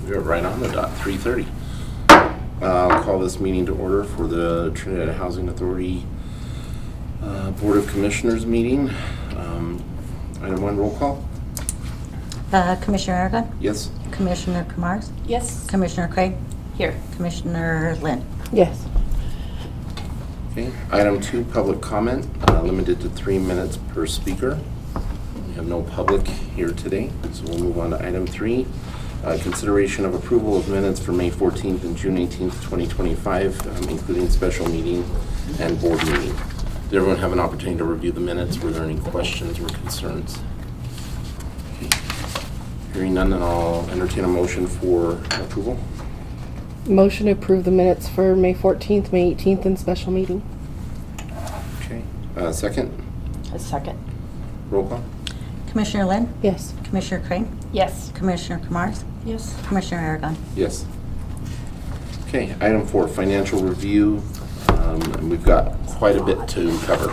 We're right on the dot, 3:30. I'll call this meeting to order for the Trinidad Housing Authority Board of Commissioners meeting. Item 1, roll call. Commissioner Aragon? Yes. Commissioner Kamars? Yes. Commissioner Craig? Here. Commissioner Lynn? Yes. Okay. Item 2, public comment, limited to 3 minutes per speaker. We have no public here today, so we'll move on to item 3. Consideration of approval of minutes for May 14th and June 18th, 2025, including special meeting and board meeting. Did everyone have an opportunity to review the minutes? Were there any questions or concerns? Okay. Hearing none, then I'll entertain a motion for approval. Motion to approve the minutes for May 14th, May 18th, and special meeting. Okay. Second? A second. Roll call? Commissioner Lynn? Yes. Commissioner Craig? Yes. Commissioner Kamars? Yes. Commissioner Aragon? Yes. Okay, item 4, financial review. And we've got quite a bit to cover.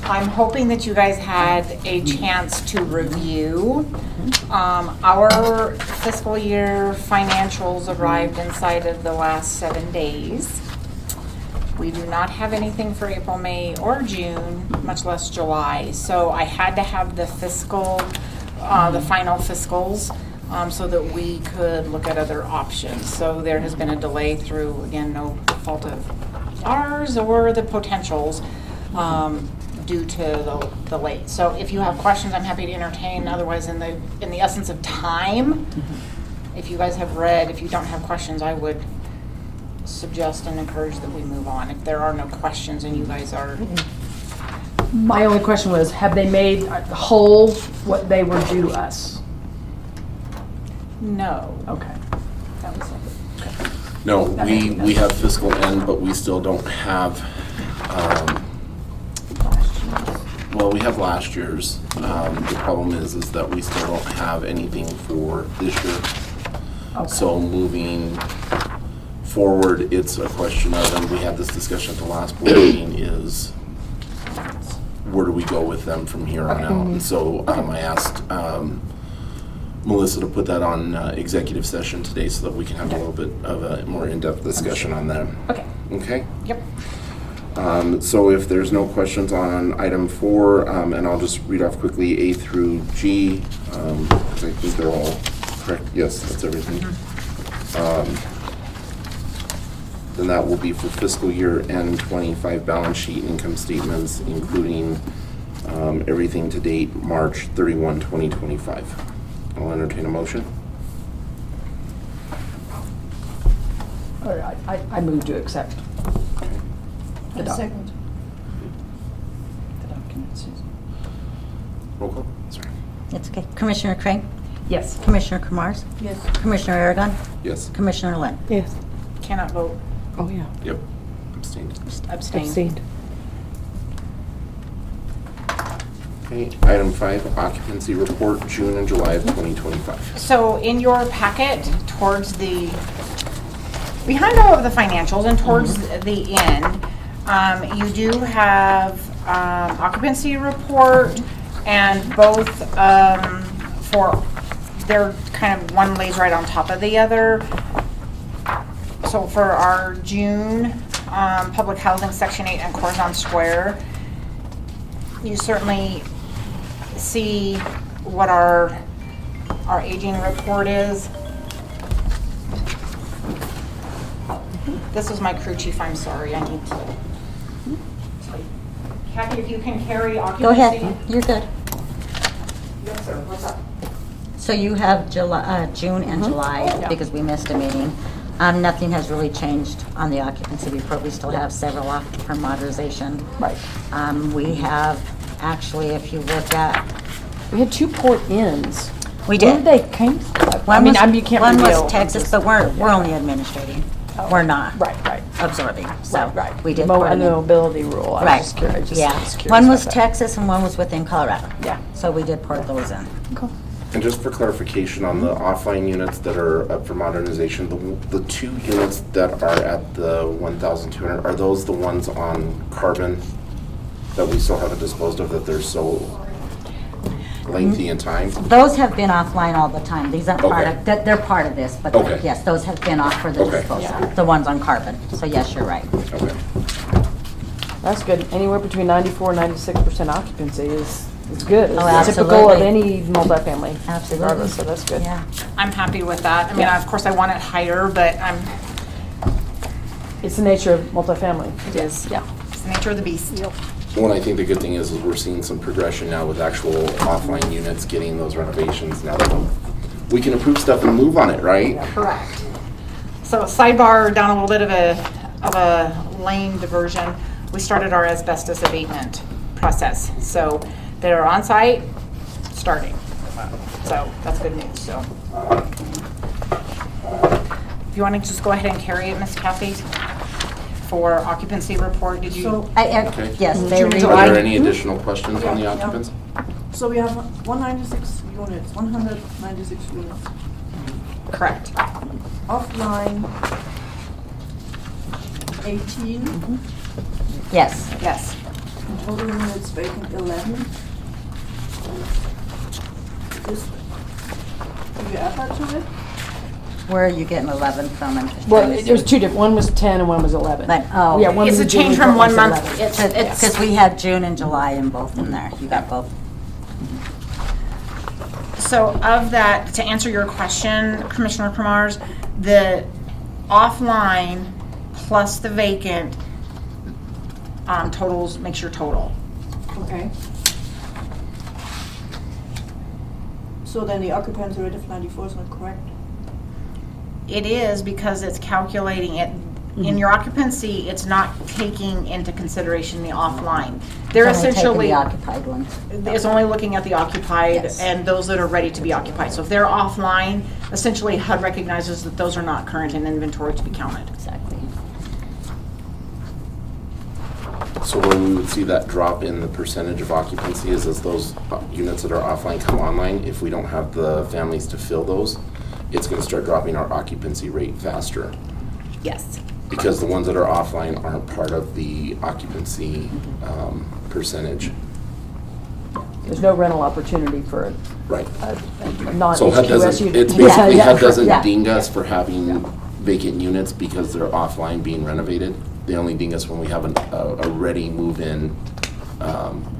I'm hoping that you guys had a chance to review. Our fiscal year financials arrived inside of the last 7 days. We do not have anything for April, May, or June, much less July. So I had to have the the final fiscals, so that we could look at other options. So there has been a delay through, again, no fault of ours or the potentials, due to the late. So if you have questions, I'm happy to entertain. Otherwise, in the essence of time, if you guys have read, if you don't have questions, I would suggest and encourage that we move on. If there are no questions and you guys are, My only question was, have they made whole what they were due us? no. Okay. That was it. No, we have fiscal end, but we still don't have, well, we have last year's. The problem is that we still don't have anything for this year. Okay. So moving forward, it's a question of, and we had this discussion at the last board meeting, is where do we go with them from here on out? And so I asked Melissa to put that on executive session today so that we can have a little bit of a more in-depth discussion on them. Okay. Okay? Yep. So if there's no questions on item 4, and I'll just read off quickly A through G, because I think they're all correct. Yes, that's everything. Then that will be for fiscal year end 25 balance sheet income statements, including everything to date March 31, 2025. I'll entertain a motion. All right, I move to accept the second. the documents. Roll call. Sorry. It's okay. Commissioner Craig? Yes. Commissioner Kamars? Yes. Commissioner Aragon? Yes. Commissioner Lynn? Yes. Cannot vote. Oh, yeah. Yep. Abstained. Abstain. Abstained. Okay. Item 5, occupancy report, June and July of 2025. So in your packet, towards behind all of the financials and towards the end, you do have occupancy report, and both they're kind of, one lays right on top of the other. So for our June public housing section 8 and Corazon Square, you certainly see what our aging report is. This is my crew chief, I'm sorry, I need to. Kathy, if you can carry Go occupancy. ahead. You're good. Yes, sir, what's up? So you have July, June and July, because we missed a meeting. Nothing has really changed on the occupancy report. We still have several off for modernization. Right. We have, actually, if you look at, We had 2 port ins. we Where did. did they come from? One was, you can't one reveal. was Texas, but we're only administrating. We're not Right. absorbing. So Right. we did Mo- port and them the in. mobility rule. I Right. was just curious. Yeah. Just curious One was about that. Texas and one was within Colorado. Yeah. So we did port those in. Cool. And just for clarification on the offline units that are up for modernization, the 2 units that are at the 1,200, are those the ones on Carbon that we still haven't disposed of, that they're so lengthy in time? Those have been offline all the time. These aren't part Okay. of, they're part of this, but Okay. yes, those have been off for the Okay. disposal, the ones on carbon. So yes, you're right. Okay. That's good. Anywhere between 94 and 96% occupancy is good. It's Oh, typical of absolutely. any multifamily. Absolutely. Regardless, so that's good. Yeah. I'm happy with that. I mean, of course, I want it higher, but It's the nature of multifamily. it is. Yeah. It's the nature of the beast. Well, I think the good thing is we're seeing some progression now with actual offline units getting those renovations now that we can approve stuff and move on it, right? Correct. So sidebar, down a little bit of a lane diversion, we started our asbestos abatement process. So they're on site, starting. So that's good news, so. If you want to just go ahead and carry it, Miss Kathy, for occupancy report, did you? So, Okay. Yes, they June, re- Are July. there any additional questions on the Yeah. occupants? so we have 196 units, 196 units. Correct. Offline, 18. yes. Yes. And total units vacant, 11. This, do you add that to it? Where are you getting 11 from? I'm just Well, trying to see. there's two different, one was 10 and one was 11. But, oh. Yeah, one It's was a change June, from one was 1 month. 11. It's Because we had June and July in both in there. You got both. So of that, to answer your question, Commissioner Kramars, the offline plus the vacant totals, makes your total. Okay. So then the occupancy rate of 94 is not correct? It is because it's calculating it, in your occupancy, it's not taking into consideration the offline. They're It's only taking essentially, the occupied ones. it's only looking at the occupied Yes. and those that are ready to be occupied. So if they're offline, essentially HUD recognizes that those are not current in inventory to be counted. Exactly. So where we would see that drop in the percentage of occupancy is as those units that are offline come online, if we don't have the families to fill those, it's gonna start dropping our occupancy rate faster. Yes. Because the ones that are offline aren't part of the occupancy percentage. There's no rental opportunity for Right. a So non-HQS HUD doesn't, unit. it's Yeah, basically yeah, HUD doesn't yeah. ding us for having vacant units because they're offline being renovated. They only ding us when we have a ready move-in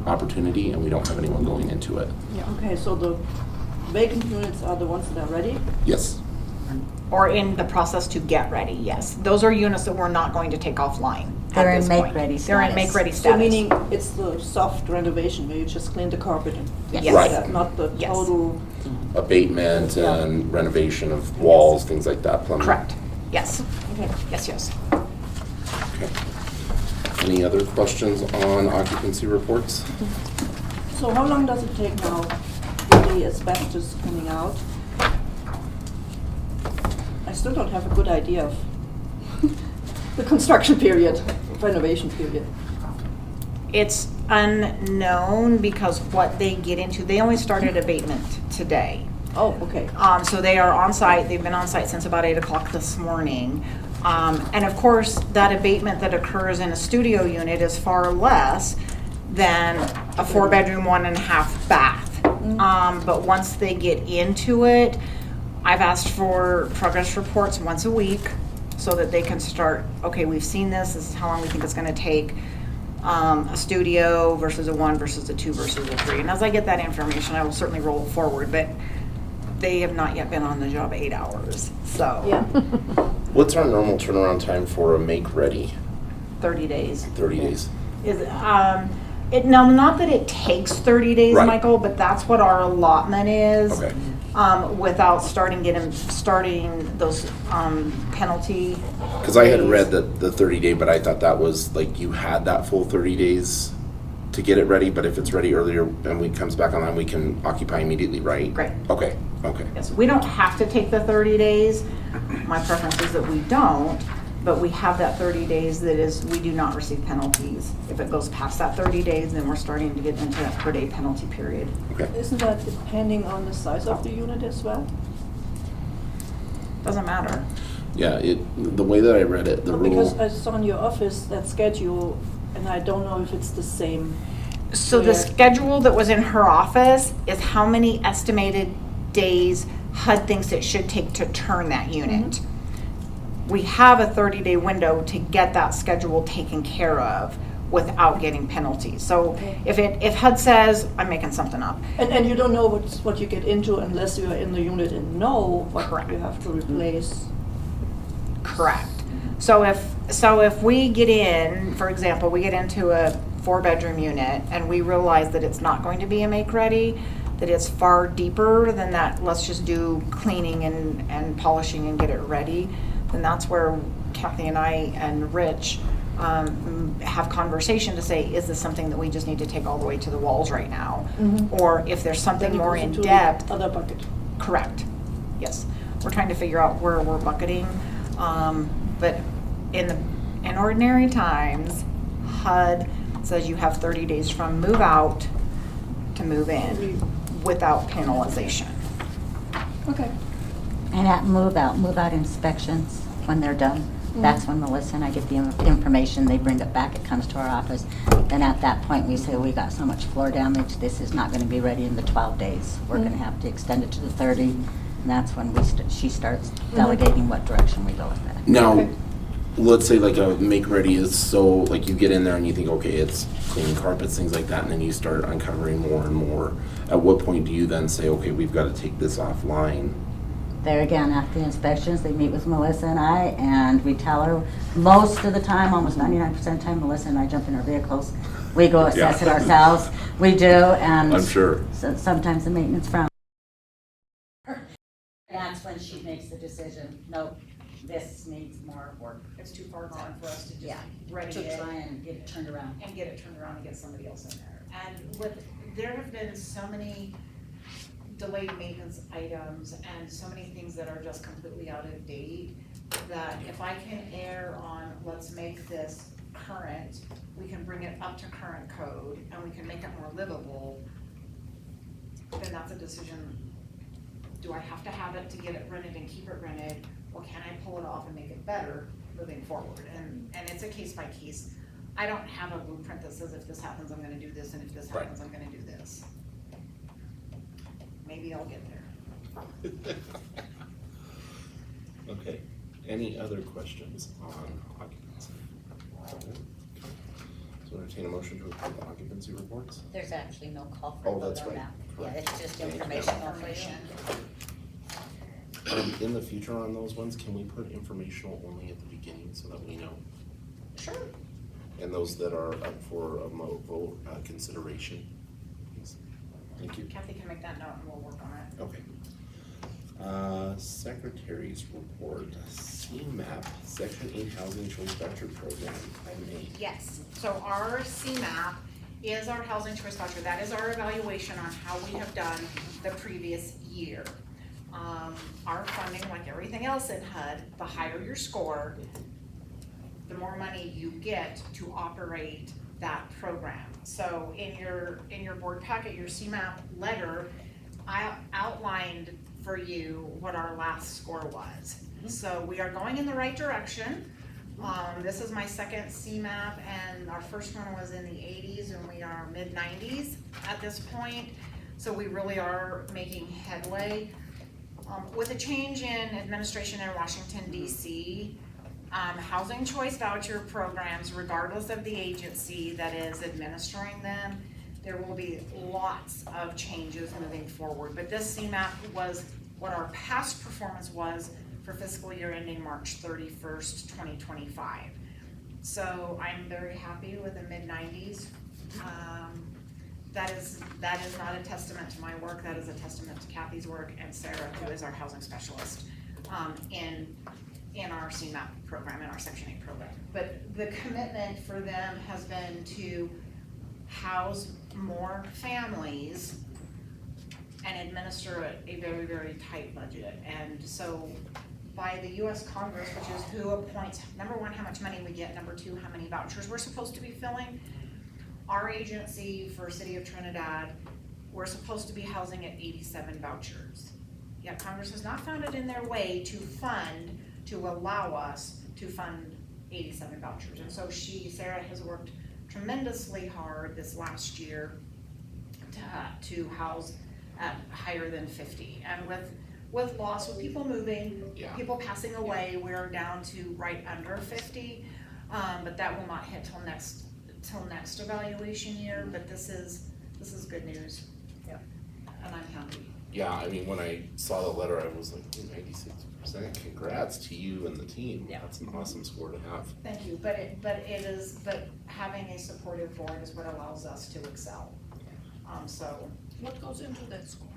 opportunity and we don't have anyone going into it. Okay, so the vacant units are the ones that are ready? Yes. Or in the process to get ready, yes. Those are units that we're not going to take offline at They're in this point. make-ready They're in status. make-ready So status. meaning it's the soft renovation where you just clean the carpet and things Yes. like Right. that, not the Yes. total. Abatement and renovation of walls, things like that, plumbing. Correct, yes, Okay. yes, yes. Okay. Any other questions on occupancy reports? So how long does it take now with the asbestos coming out? I still don't have a good idea of the construction period, renovation period. It's unknown because what they get into, they only started abatement today. Oh, okay. So they are on site, they've been on site since about 8 o'clock this morning. And of course, that abatement that occurs in a studio unit is far less than a 4-bedroom, 1.5 bath. But once they get into it, I've asked for progress reports once a week so that they can start, okay, we've seen this is how long we think it's gonna take. A studio versus a 1 versus a 2 versus a 3. And as I get that information, I will certainly roll it forward, but they have not yet been on the job 8 hours, so. Yeah. What's our normal turnaround time for a make-ready? 30 days. 30 days. Is, no, not that it takes 30 days, Right. Michael, but that's what our allotment is. Okay. Without starting those, penalty. Because I had days. read that the 30-day, but I thought that was like you had that full 30 days to get it ready, but if it's ready earlier and we comes back online, we can occupy immediately, right? Right. Okay, okay. Yes, we don't have to take the 30 days. My preference is that we don't, but we have that 30 days that is, we do not receive penalties. If it goes past that 30 days, then we're starting to get into that per day penalty period. Okay. Isn't that depending on the size of the unit as well? Doesn't matter. Yeah, the way that I read it, the Well, because rule, I saw in your office that schedule, and I don't know if it's the same. So the schedule that was in her office is how many estimated days HUD thinks it should take to turn that unit. We have a 30-day window to get that schedule taken care of without getting penalties. So if HUD says, I'm making something up. And you don't know what you get into unless you are in the unit and know what Correct. you have to replace. Correct. So if we get in, for example, we get into a 4-bedroom unit and we realize that it's not going to be a make-ready, that it's far deeper than that, let's just do cleaning and polishing and get it ready, then that's where Kathy and I and Rich have conversation to say, is this something that we just need to take all the way to the walls right now? Or if there's something Then it more goes in into the depth. Other bucket. Correct. Yes. We're trying to figure out where we're bucketing. But in ordinary times, HUD says you have 30 days from move out to move in without penalization. Okay. And at move out inspections, when they're done, that's when Melissa and I get the information, they bring it back, it comes to our office. Then at that point, we say, we got so much floor damage, this is not gonna be ready in the 12 days. We're gonna have to extend it to the 30, and that's when she starts delegating what direction we go with that. Now, Okay. let's say like a make ready is so, like you get in there and you think, okay, it's cleaning carpets, things like that, and then you start uncovering more and more. At what point do you then say, okay, we've got to take this offline? There again, after the inspections, they meet with Melissa and I, and we tell her, most of the time, almost 99% of the time, Melissa and I jump in our vehicles. We go assess it Yeah. ourselves. We do, and I'm sure. sometimes the maintenance frown. That's when she makes the decision, nope, this needs more work. It's too far gone for us to just Yeah, ready to it try and get it turned around. and get it turned around and get somebody else in there. And there have been so many delayed maintenance items and so many things that are just completely out of date, that if I can err on, let's make this current, we can bring it up to current code and we can make it more livable, then that's a decision. Do I have to have it to get it rented and keep it rented, or can I pull it off and make it better moving forward? And it's a case by case. I don't have a blueprint that says if this happens, I'm gonna do this, and if this happens, I'm gonna do this. Maybe I'll get there. Okay, any other questions on occupancy? So entertain a motion to approve the occupancy reports? There's actually no call for Oh, a vote that's on right. that. Yeah, Correct. it's just Thank you. informational for you. In the future on those ones, can we put informational only at the beginning so that we know? Sure. And those that are up for a vote consideration? Please. Thank you. Kathy can make that note and we'll work on it. Okay. Secretary's report, CMAP, Section 8 Housing Choice Voucher Program, item 8. Yes, so our CMAP is our housing choice voucher. That is our evaluation on how we have done the previous year. Our funding, like everything else in HUD, the higher your score, the more money you get to operate that program. So in your board packet, your CMAP letter, I outlined for you what our last score was. So we are going in the right direction. This is my second CMAP, and our first one was in the 80s, and we are mid-90s at this point. So we really are making headway. With a change in administration in Washington, D.C., housing choice voucher programs, regardless of the agency that is administering them, there will be lots of changes moving forward. But this CMAP was what our past performance was for fiscal year ending March 31st, 2025. So I'm very happy with the mid-90s. That is not a testament to my work, that is a testament to Kathy's work and Sarah, who is our housing specialist in our CMAP program, in our Section 8 program. But the commitment for them has been to house more families and administer a very, very tight budget. And so by the US Congress, which is who appoints, number one, how much money we get, number two, how many vouchers we're supposed to be filling, our agency for City of Trinidad, we're supposed to be housing at 87 vouchers. Yet Congress has not found it in their way to allow us to fund 87 vouchers. And so Sarah has worked tremendously hard this last year to house at higher than 50. And with loss, with people moving, Yeah. people passing away, we're down to right under 50. But that will not hit till next evaluation year, but this is good news. Yeah. And I'm happy. Yeah, I mean, when I saw the letter, I was like, 96%, congrats to you and the team. Yeah. That's an awesome score to have. Thank you, but having a supportive board is what allows us to excel. So What goes into that score?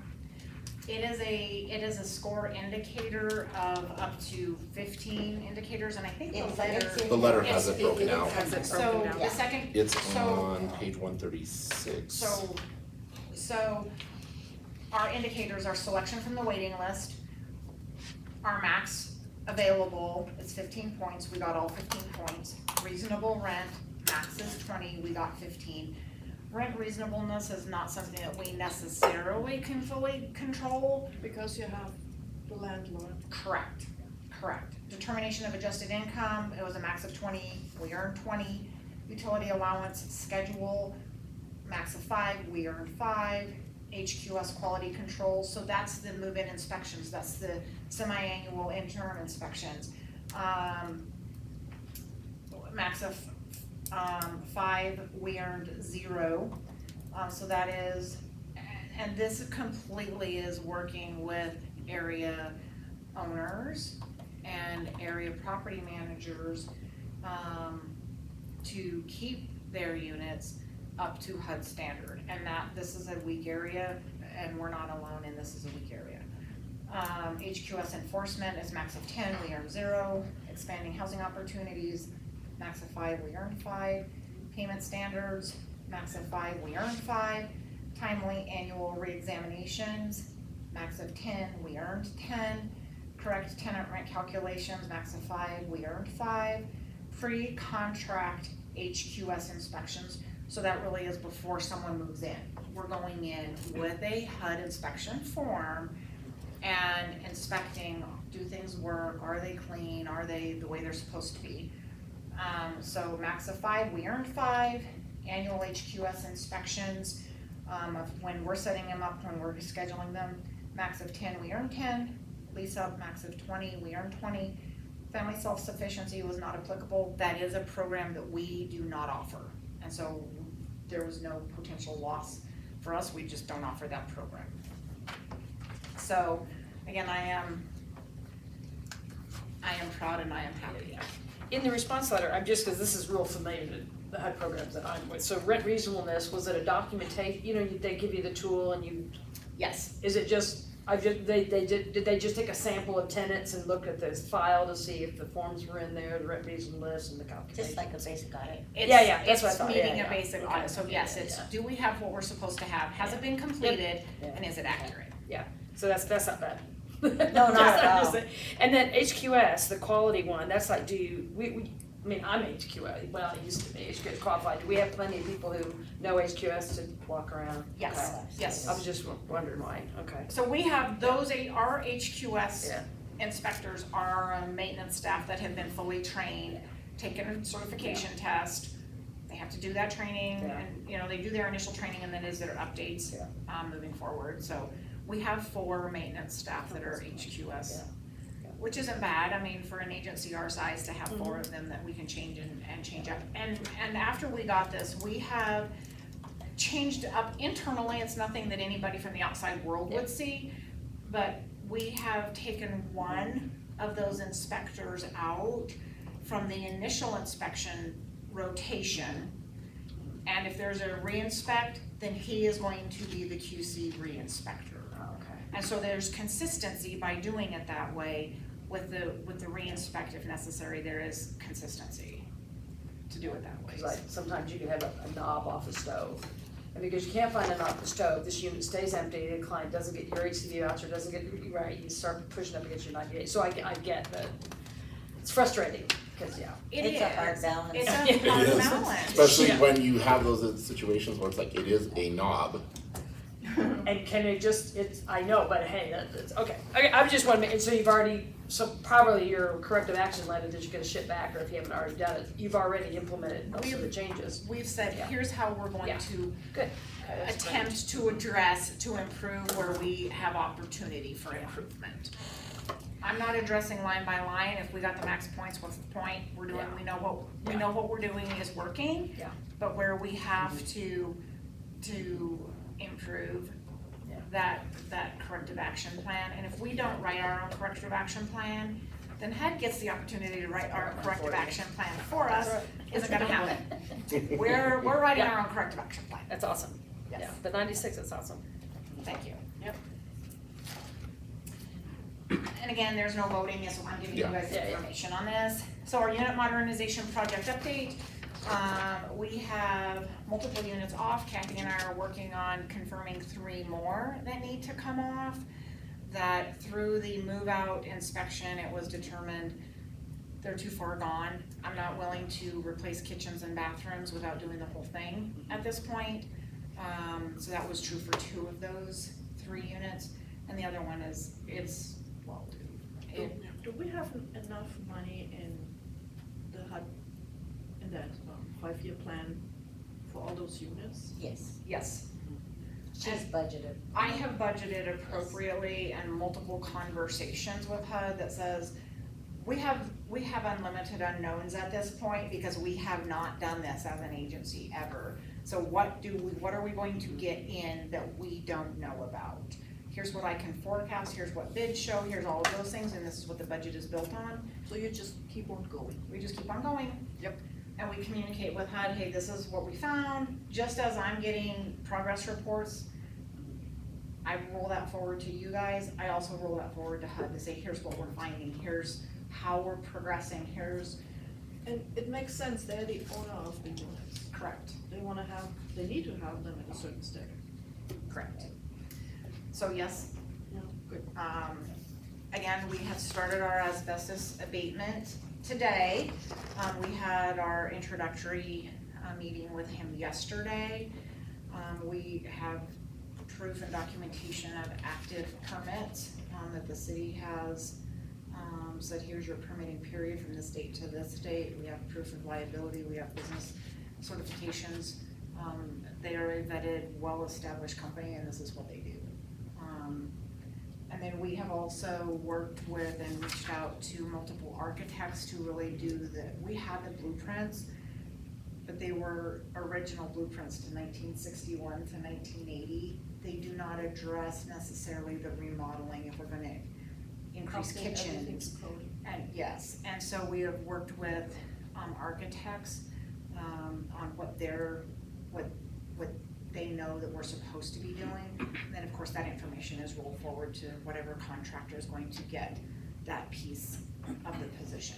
it is a score indicator of up to 15 indicators, and I think the letter. The letter has it broken out. Has it So broken down? the second. It's so- on page 136. So our indicators are selection from the waiting list. Our max available is 15 points, we got all 15 points. Reasonable rent, max is 20, we got 15. Rent reasonableness is not something that we necessarily can fully control. Because you have the landlord. Correct. Determination of adjusted income, it was a max of 20, we earned 20. Utility allowance schedule, max of 5, we earned 5. HQS quality control, so that's the move-in inspections, that's the semi-annual interim inspections. Max of 5, we earned 0. So that is, and this completely is working with area owners and area property managers to keep their units up to HUD standard, and that this is a weak area, and we're not alone, and this is a weak area. HQS enforcement is max of 10, we earned 0. Expanding housing opportunities, max of 5, we earned 5. Payment standards, max of 5, we earned 5. Timely annual reexaminations, max of 10, we earned 10. Correct tenant rent calculations, max of 5, we earned 5. Pre-contract HQS inspections, so that really is before someone moves in. We're going in with a HUD inspection form and inspecting, do things work, are they clean, are they the way they're supposed to be? So max of 5, we earned 5. Annual HQS inspections, of when we're setting them up, when we're scheduling them, max of 10, we earned 10. Lease up, max of 20, we earned 20. Family self-sufficiency was not applicable. That is a program that we do not offer. And so there was no potential loss for us, we just don't offer that program. So, again, I am proud and I am happy. In the response letter, I'm just, because this is real familiar to the HUD programs that I'm with, so rent reasonableness, was it a documentation, they give you the tool and you, Yes, is it just, did they just take a sample of tenants and look at this file to see if the forms were in there, the rent reasonableness and the calculation? Just like a basic audit. Yeah, that's what I thought. It's meeting Yeah, a basic okay. audit, so yes, it's, Yeah. do we have what we're supposed to have? Has it been completed, Yeah. and is it accurate? Yeah, so that's not bad. No, not at all. And then HQS, the quality one, that's like, I'm HQS, well, I used to be HQS qualified. Do we have plenty of people who know HQS to walk around? Yes, Okay. yes. I was just wondering why, okay. So we have those, our HQS Yeah. inspectors are maintenance staff that have been fully trained, taken a certification test. They have to do that training, Yeah. and, they do their initial training, and then is there updates, Yeah. moving forward. So we have 4 maintenance staff that are HQS, which isn't bad. I mean, for an agency our size to have 4 of them that we can change and change up. And after we got this, we have changed up internally. It's nothing that anybody from the outside world would see, but we have taken one of those inspectors out from the initial inspection rotation. And if there's a re-inspect, then he is going to be the QC re-inspector. Okay. And so there's consistency by doing it that way. With the re-inspect, if necessary, there is consistency to do it that way. Because like, sometimes you can have a knob off a stove. And because you can't find a knob off the stove, this unit stays empty, the client doesn't get your HCV voucher, doesn't get, right, you start pushing up against your 98. So I get that. It's frustrating, because, yeah. It's a hard balance. It's a It hard is, balance. especially Yeah. when you have those situations where it's like, it is a knob. And can it just, I know, but hey, that's, okay. Okay, I just want to make, so you've already, so probably your corrective action letter that you're gonna ship back, or if you haven't already done it, you've already implemented most of the changes. We've said, Yeah. here's how we're going Yeah. to Good. That's great. attempt to address, to improve where we have opportunity for improvement. I'm not addressing line by line. If we got the max points, what's the point? We're doing, Yeah. we know what we're doing is working. Yeah. But where we have to improve Yeah. that corrective action plan. And if we don't write our own corrective action plan, then HUD gets the opportunity to write our corrective action plan for us. That's Isn't gonna happen. We're writing Yeah. our own corrective action plan. That's awesome. Yes. Yeah, the 96, that's awesome. Thank you. Yep. And again, there's no voting, so I'm giving you Yeah. guys Yeah, yeah. information on this. So our unit modernization project update, we have multiple units off. Kathy and I are working on confirming 3 more that need to come off. That through the move-out inspection, it was determined they're too far gone. I'm not willing to replace kitchens and bathrooms without doing the whole thing at this point. So that was true for 2 of those 3 units, and the other one is, it's, well, Do we have enough money in the HUD, in that 5-year plan for all those units? Yes, yes. she's budgeted. I have budgeted appropriately and multiple conversations with HUD that says, we have unlimited unknowns at this point because we have not done this as an agency ever. So what are we going to get in that we don't know about? Here's what I can forecast, here's what bids show, here's all of those things, and this is what the budget is built on. So you just keep on going? We just keep on going. Yep. And we communicate with HUD, hey, this is what we found. Just as I'm getting progress reports, I roll that forward to you guys. I also roll that forward to HUD to say, here's what we're finding, here's how we're progressing, here's. And it makes sense, they're the owner of the units. Correct. They need to have them at a certain state. Correct. So yes, Yeah, good. again, we have started our asbestos abatement today. We had our introductory meeting with him yesterday. We have proof and documentation of active permits that the city has said, here's your permitting period from this date to this date. We have proof of liability, we have business certifications. They are a vetted, well-established company, and this is what they do. And then we have also worked with and reached out to multiple architects to really do we had the blueprints, but they were original blueprints to 1961 to 1980. They do not address necessarily the remodeling if we're gonna increase kitchens. And yes, and so we have worked with architects on what they know that we're supposed to be doing. And then of course that information is rolled forward to whatever contractor is going to get that piece of the position.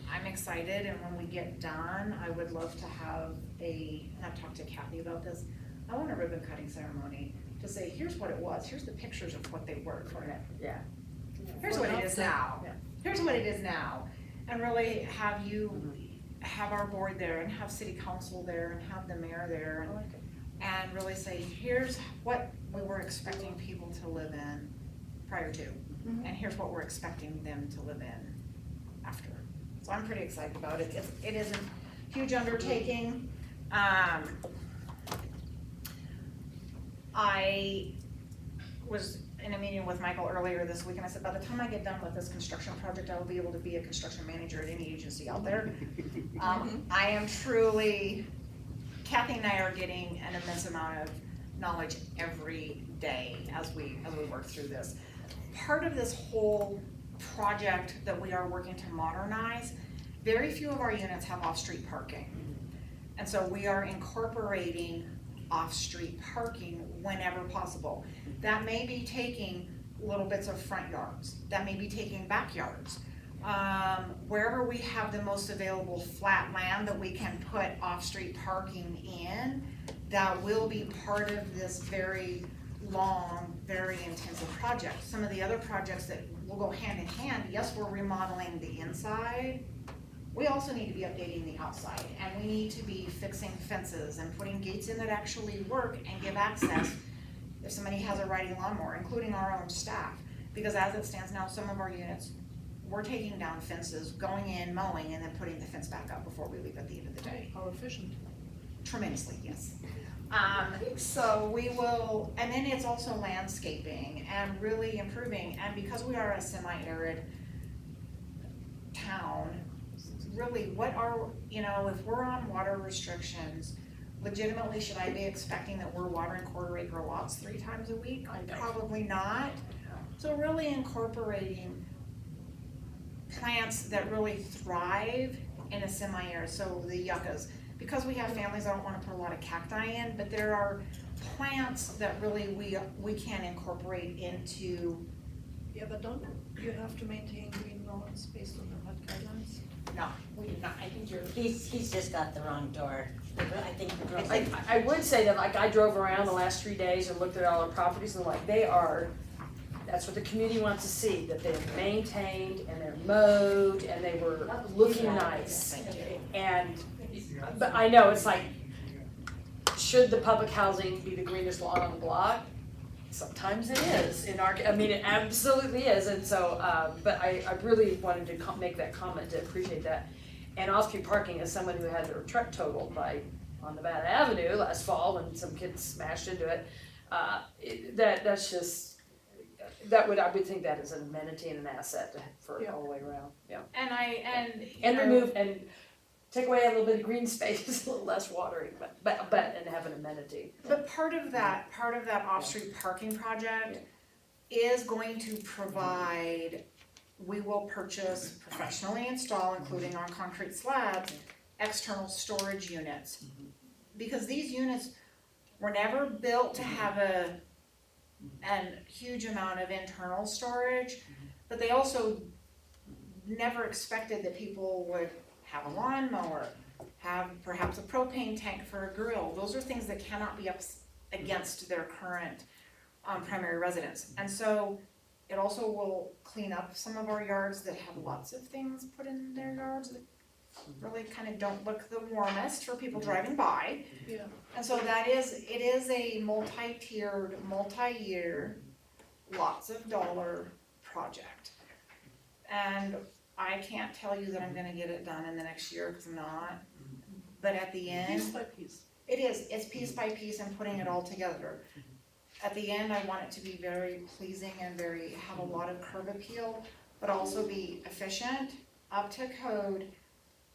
I'm excited, and when we get done, I would love to have and I've talked to Kathy about this, I want a ribbon cutting ceremony to say, here's what it was, here's the pictures of what they were for it. Yeah. Here's what it is now. Yeah. Here's what it is now. And really have have our board there and have city council there and have the mayor there I like it. and really say, here's what we were expecting people to live in prior to. And here's what we're expecting them to live in after. So I'm pretty excited about it. It is a huge undertaking. I was in a meeting with Michael earlier this week, and I said, by the time I get done with this construction project, I will be able to be a construction manager at any agency out there. I am truly, Kathy and I are getting an immense amount of knowledge every day as we work through this. Part of this whole project that we are working to modernize, very few of our units have off-street parking. And so we are incorporating off-street parking whenever possible. That may be taking little bits of front yards, that may be taking backyards. Wherever we have the most available flat land that we can put off-street parking in, that will be part of this very long, very intensive project. Some of the other projects that will go hand in hand, yes, we're remodeling the inside, we also need to be updating the outside, and we need to be fixing fences and putting gates in that actually work and give access if somebody has a riding lawnmower, including our own staff. Because as it stands now, some of our units, we're taking down fences, going in, mowing, and then putting the fence back up before we leave at the end of the day. How efficient. Tremendously, yes. So we will, and then it's also landscaping and really improving, and because we are a semi-arid town, really, what are, if we're on water restrictions, legitimately, should I be expecting that we're watering quarter-acre lots 3 times a week? Probably not. So really incorporating plants that really thrive in a semi-arid, so the yuccas. Because we have families, I don't wanna put a lot of cacti in, but there are plants that really we can incorporate into. Yeah, but don't you have to maintain green lawns based on the HUD guidelines? No, we do not, I think you're. He's just got the wrong door. I think the girls. I would say that, like, I drove around the last 3 days and looked at all our properties and like, that's what the community wants to see, that they're maintained and they're mowed and they were looking nice. And, but I know, it's like, should the public housing be the greenest lawn on the block? Sometimes it is it absolutely is, and so, but I really wanted to make that comment to appreciate that. And off-street parking, as someone who had their truck totaled on Nevada Avenue last fall when some kids smashed into it, that's just, I would think that is an amenity and an asset for all the way around, yeah. And remove, and take away a little bit of green space, a little less watering, but and have an amenity. But part of that off-street parking project is going to provide, we will purchase, professionally install, including on concrete slabs, external storage units. Because these units were never built to have a huge amount of internal storage, but they also never expected that people would have a lawnmower, have perhaps a propane tank for a grill. Those are things that cannot be up against their current primary residence. And so it also will clean up some of our yards that have lots of things put in their yards that really kind of don't look the warmest for people driving by. Yeah. And so it is a multi-tiered, multi-year, lots of dollar project. And I can't tell you that I'm gonna get it done in the next year, because I'm not. But at the end, Piece by piece. it's piece by piece and putting it all together. At the end, I want it to be very pleasing and have a lot of curb appeal, but also be efficient, up to code,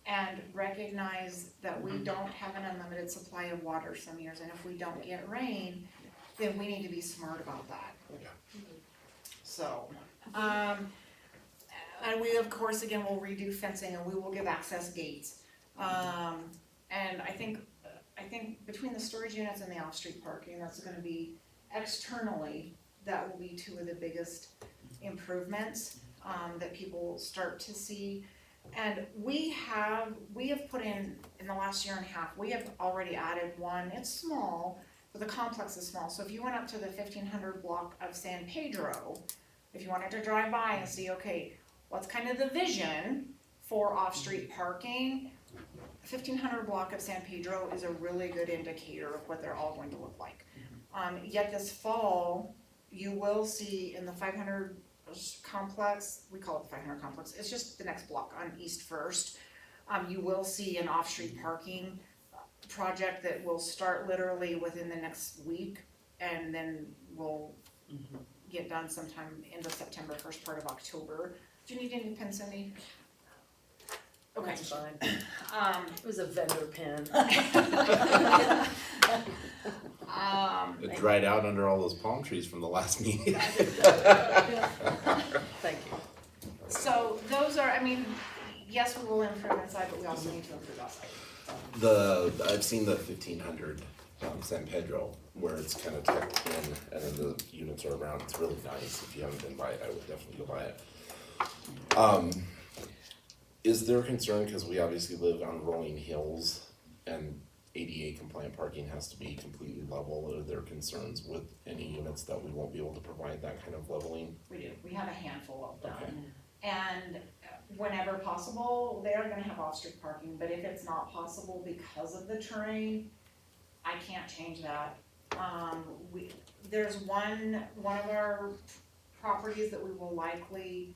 and recognize that we don't have an unlimited supply of water some years, and if we don't get rain, then we need to be smart about that. So, and we, of course, again, will redo fencing and we will give access gates. And I think between the storage units and the off-street parking, that's gonna be externally, that will be 2 of the biggest improvements, that people start to see. And we have put in the last year and a half, we have already added one, it's small, but the complex is small. So if you went up to the 1500 block of San Pedro, if you wanted to drive by and see, okay, what's kind of the vision for off-street parking, 1500 block of San Pedro is a really good indicator of what they're all going to look like. Yet this fall, you will see in the 500 complex, we call it the 500 complex, it's just the next block on East First. You will see an off-street parking project that will start literally within the next week, and then will get done sometime end of September, first part of October. Do you need any pins, Cindy? Okay. That's fine. It was a vendor pin. It dried out under all those palm trees from the last meeting. Thank you. So those are, yes, we will improve inside, but we also need to improve outside. I've seen the 1500 San Pedro, where it's kind of tucked in and then the units are around. It's really nice. If you haven't been by it, I would definitely go by it. Is there concern, because we obviously live on rolling hills and ADA compliant parking has to be completely level? Are there concerns with any units that we won't be able to provide that kind of leveling? We do. We have a handful of them. Okay. And whenever possible, they are gonna have off-street parking, but if it's not possible because of the terrain, I can't change that. There's one of our properties that we will likely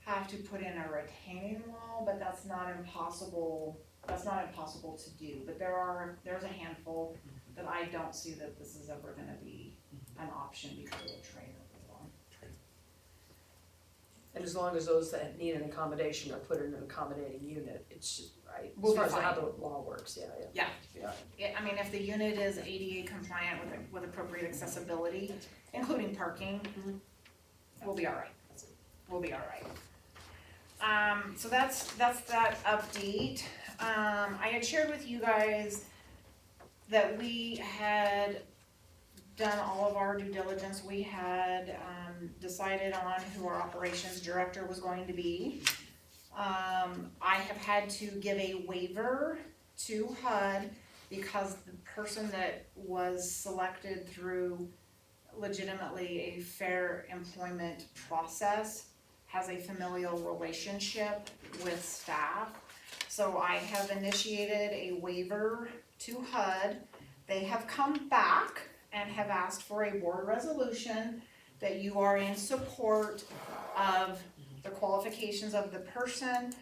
have to put in a retaining wall, but that's not impossible to do. But there's a handful that I don't see that this is ever gonna be an option because of the terrain that we're on. And as long as those that need an accommodation are put in an accommodating unit, it's, right? We'll As far be as how fine. the law works, yeah. I mean, if the unit is ADA compliant with appropriate accessibility, including parking, we'll be all right. We'll be all right. So that's that update. I had shared with you guys that we had done all of our due diligence. We had decided on who our operations director was going to be. I have had to give a waiver to HUD because the person that was selected through legitimately a fair employment process has a familial relationship with staff. So I have initiated a waiver to HUD. They have come back and have asked for a board resolution that you are in support of the qualifications of the person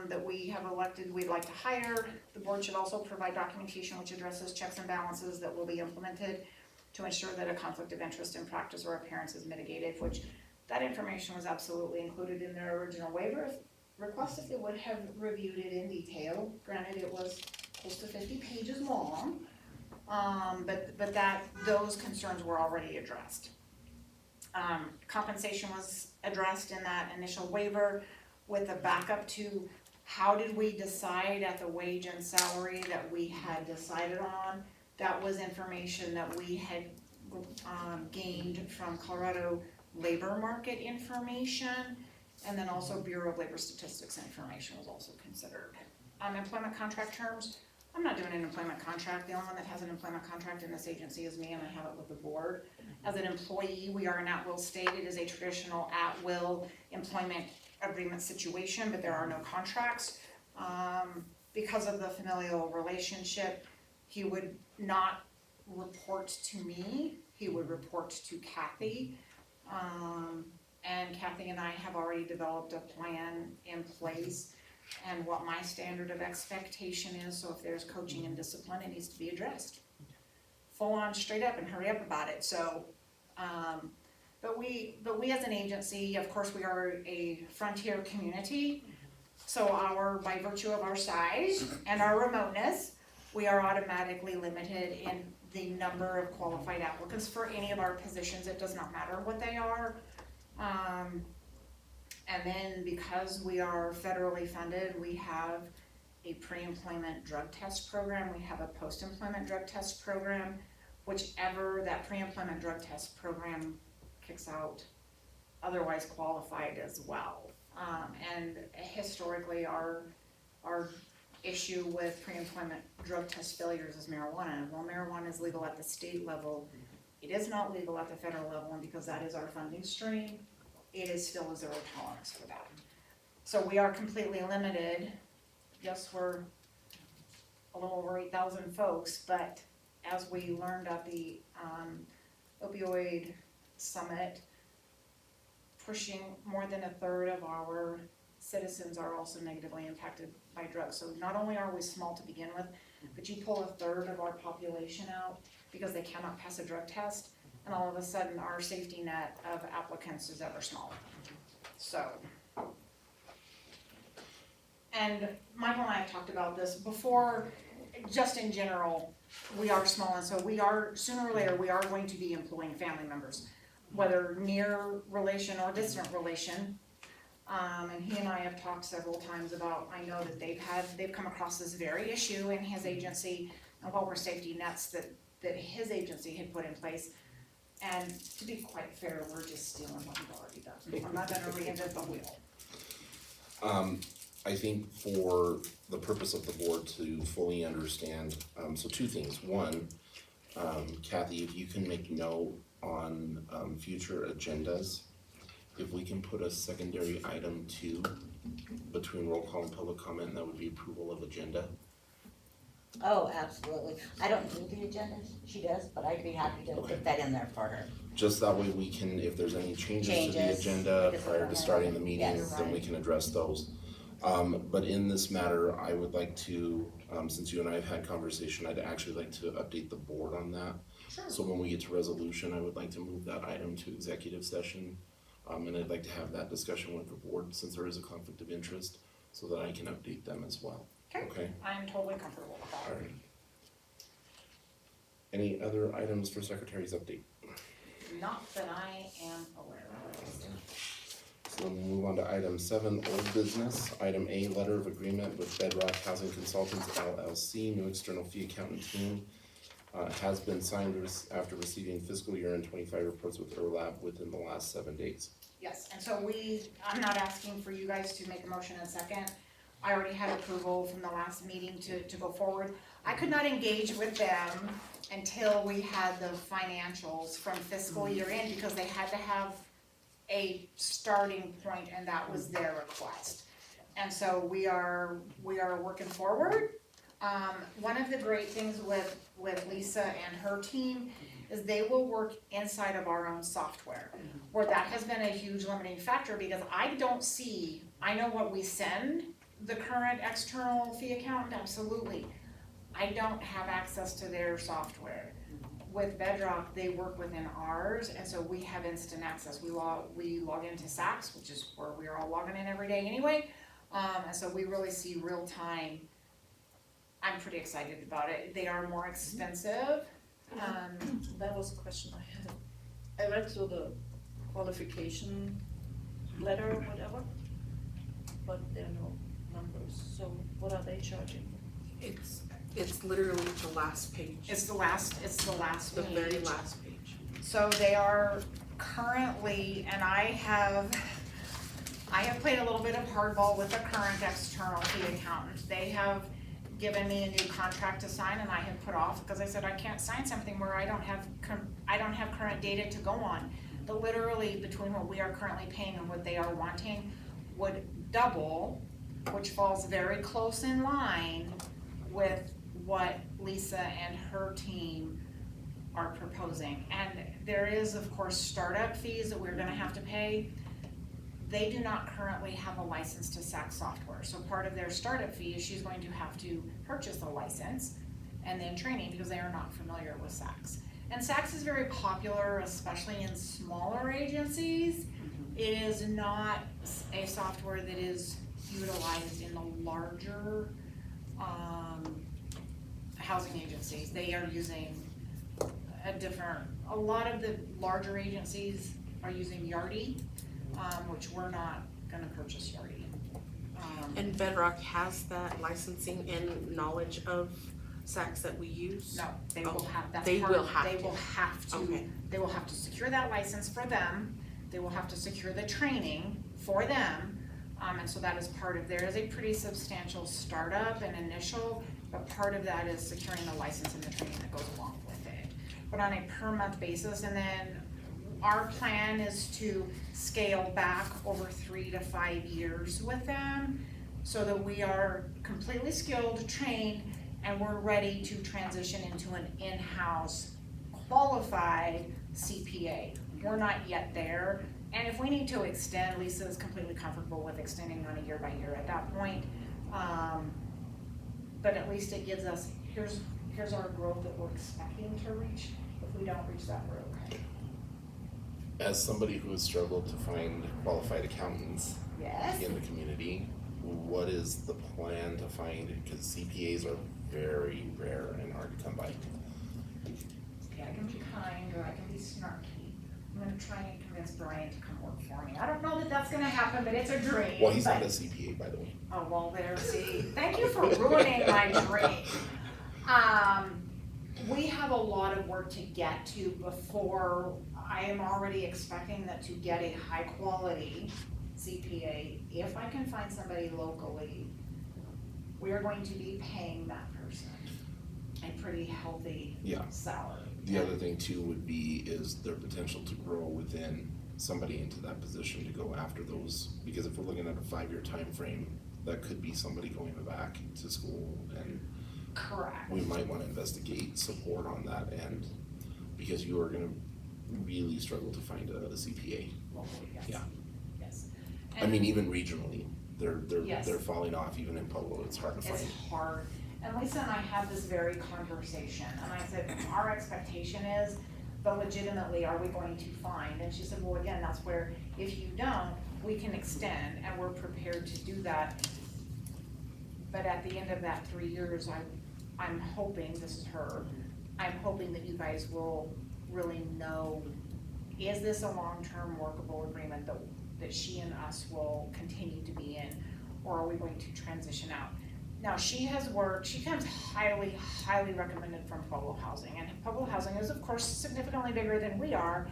that we have elected we'd like to hire. The board should also provide documentation which addresses checks and balances that will be implemented to ensure that a conflict of interest in practice or appearance is mitigated, which that information was absolutely included in their original waiver request if they would have reviewed it in detail. Granted, it was close to 50 pages long, but those concerns were already addressed. Compensation was addressed in that initial waiver with a backup to how did we decide at the wage and salary that we had decided on. That was information that we had gained from Colorado labor market information, and then also Bureau of Labor Statistics information was also considered. Employment contract terms, I'm not doing an employment contract. The only one that has an employment contract in this agency is me, and I have it with the board. As an employee, we are an at-will state. It is a traditional at-will employment agreement situation, but there are no contracts. Because of the familial relationship, he would not report to me, he would report to Kathy. And Kathy and I have already developed a plan in place and what my standard of expectation is, so if there's coaching and discipline, it needs to be addressed. Full on, straight up, and hurry up about it, so, but we as an agency, of course, we are a frontier community, so by virtue of our size and our remoteness, we are automatically limited in the number of qualified applicants for any of our positions. It does not matter what they are. And then because we are federally funded, we have a pre-employment drug test program, we have a post-employment drug test program. Whichever that pre-employment drug test program kicks out, otherwise qualified as well. And historically, our issue with pre-employment drug test failures is marijuana. While marijuana is legal at the state level, it is not legal at the federal level, and because that is our funding stream, it is still a zero tolerance for that. So we are completely limited. Yes, we're a little over 8,000 folks, but as we learned at the opioid summit, pushing more than a third of our citizens are also negatively impacted by drugs. So not only are we small to begin with, but you pull a third of our population out because they cannot pass a drug test, and all of a sudden our safety net of applicants is ever smaller. So, and Michael and I have talked about this before, just in general, we are small, and so we are, sooner or later, we are going to be employing family members, whether near relation or distant relation. And he and I have talked several times about, I know that they've come across this very issue in his agency, and what were safety nets that his agency had put in place. And to be quite fair, we're just stealing what we've already done. I'm not gonna reinvent the wheel. I think for the purpose of the board to fully understand, so two things. One, Kathy, if you can make note on future agendas, if we can put a secondary item two between roll call and public comment, that would be approval of agenda. Oh, absolutely. I don't do the agendas, she does, but I'd be happy to Okay. put that in there for her. Just that way we can, if there's any changes to the Changes, agenda we can prior put to them starting in. the meeting, Yes. then we can address those. But in this matter, I would like to, since you and I have had conversation, I'd actually like to update the board on that. Sure. So when we get to resolution, I would like to move that item to executive session. And I'd like to have that discussion with the board, since there is a conflict of interest, so that I can update them as well. Okay? I'm totally comfortable with that. All right. Any other items for Secretary's update? Not that I am aware of. So then we'll move on to item 7, old business. Item A, letter of agreement with Bedrock Housing Consultants LLC, new external fee accountant team. Has been signed after receiving fiscal year and 25 reports with ERLAB within the last 7 days. Yes, and so I'm not asking for you guys to make a motion in a second. I already had approval from the last meeting to go forward. I could not engage with them until we had the financials from fiscal year end, because they had to have a starting point, and that was their request. And so we are working forward. One of the great things with Lisa and her team is they will work inside of our own software, where that has been a huge limiting factor, because I know what we send the current external fee accountant, absolutely. I don't have access to their software. With Bedrock, they work within ours, and so we have instant access. We log into Saks, which is where we are all logging in every day anyway, and so we really see real time. I'm pretty excited about it. They are more expensive. That was a question I had. I read through the qualification letter or whatever, but there are no numbers, so what are they charging? It's literally the last page. It's the last The page. very last page. So they are currently, and I have played a little bit of hardball with the current external fee accountant. They have given me a new contract to sign, and I have put off, because I said I can't sign something where I don't have current data to go on. But literally, between what we are currently paying and what they are wanting would double, which falls very close in line with what Lisa and her team are proposing. And there is, of course, startup fees that we're gonna have to pay. They do not currently have a license to Saks software, so part of their startup fee is she's going to have to purchase a license and then training, because they are not familiar with Saks. And Saks is very popular, especially in smaller agencies. It is not a software that is utilized in the larger housing agencies. They are using a lot of the larger agencies are using Yardi, which we're not gonna purchase Yardi. And Bedrock has that licensing and knowledge of Saks that we use? No, they will have, that's They part will of, have they to. will have to, Okay. they will have to secure that license for them, they will have to secure the training for them, and so that is part of, there is a pretty substantial startup and initial, but part of that is securing the license and the training that goes along with it. But on a per month basis, and then our plan is to scale back over 3 to 5 years with them, so that we are completely skilled, trained, and we're ready to transition into an in-house qualified CPA. We're not yet there, and if we need to extend, Lisa is completely comfortable with extending on a year by year at that point. But at least it gives us, here's our growth that we're expecting to reach. If we don't reach that, we're okay. As somebody who has struggled to find qualified accountants Yes. in the community, what is the plan to find, because CPAs are very rare and hard to come by. Okay, I can be kind, or I can be snarky. I'm gonna try and convince Brian to come work for me. I don't know that that's gonna happen, but it's a dream. Well, he's not a but- CPA, by the way. Oh, well, there, see, thank you for ruining my dream. We have a lot of work to get to before, I am already expecting that to get a high quality CPA, if I can find somebody locally, we are going to be paying that person a pretty healthy Yeah. salary. The other thing too would be is their potential to grow within somebody into that position to go after those, because if we're looking at a 5-year time frame, that could be somebody going back to school, and Correct. we might wanna investigate support on that end, because you are gonna really struggle to find a CPA. Locally, yes. Yeah. Yes. I mean, even regionally, Yes. they're falling off, even in Pueblo, it's hard to find. It's hard. And Lisa and I had this very conversation, and I said, our expectation is, but legitimately, are we going to find? And she said, well, again, that's where, if you don't, we can extend, and we're prepared to do that. But at the end of that 3 years, I'm hoping, this is her, I'm hoping that you guys will really know, is this a long-term workable agreement that she and us will continue to be in, or are we going to transition out? Now, she comes highly, highly recommended from Pueblo Housing, and Pueblo Housing is, of course, significantly bigger than we are.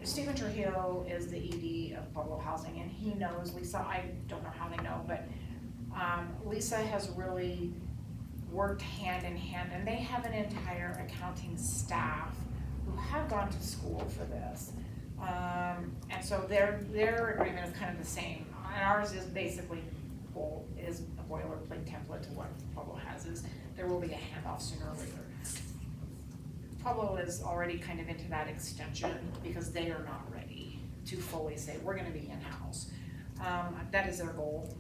Stephen Trujillo is the ED of Pueblo Housing, and he knows Lisa. I don't know how they know, but Lisa has really worked hand in hand, and they have an entire accounting staff who have gone to school for this. And so their agreement is kind of the same. And ours is basically is a boilerplate template to what Pueblo has. Is there will be a handoff sooner or later. Pueblo is already kind of into that extension because they are not ready to fully say we're going to be in-house. That is their goal.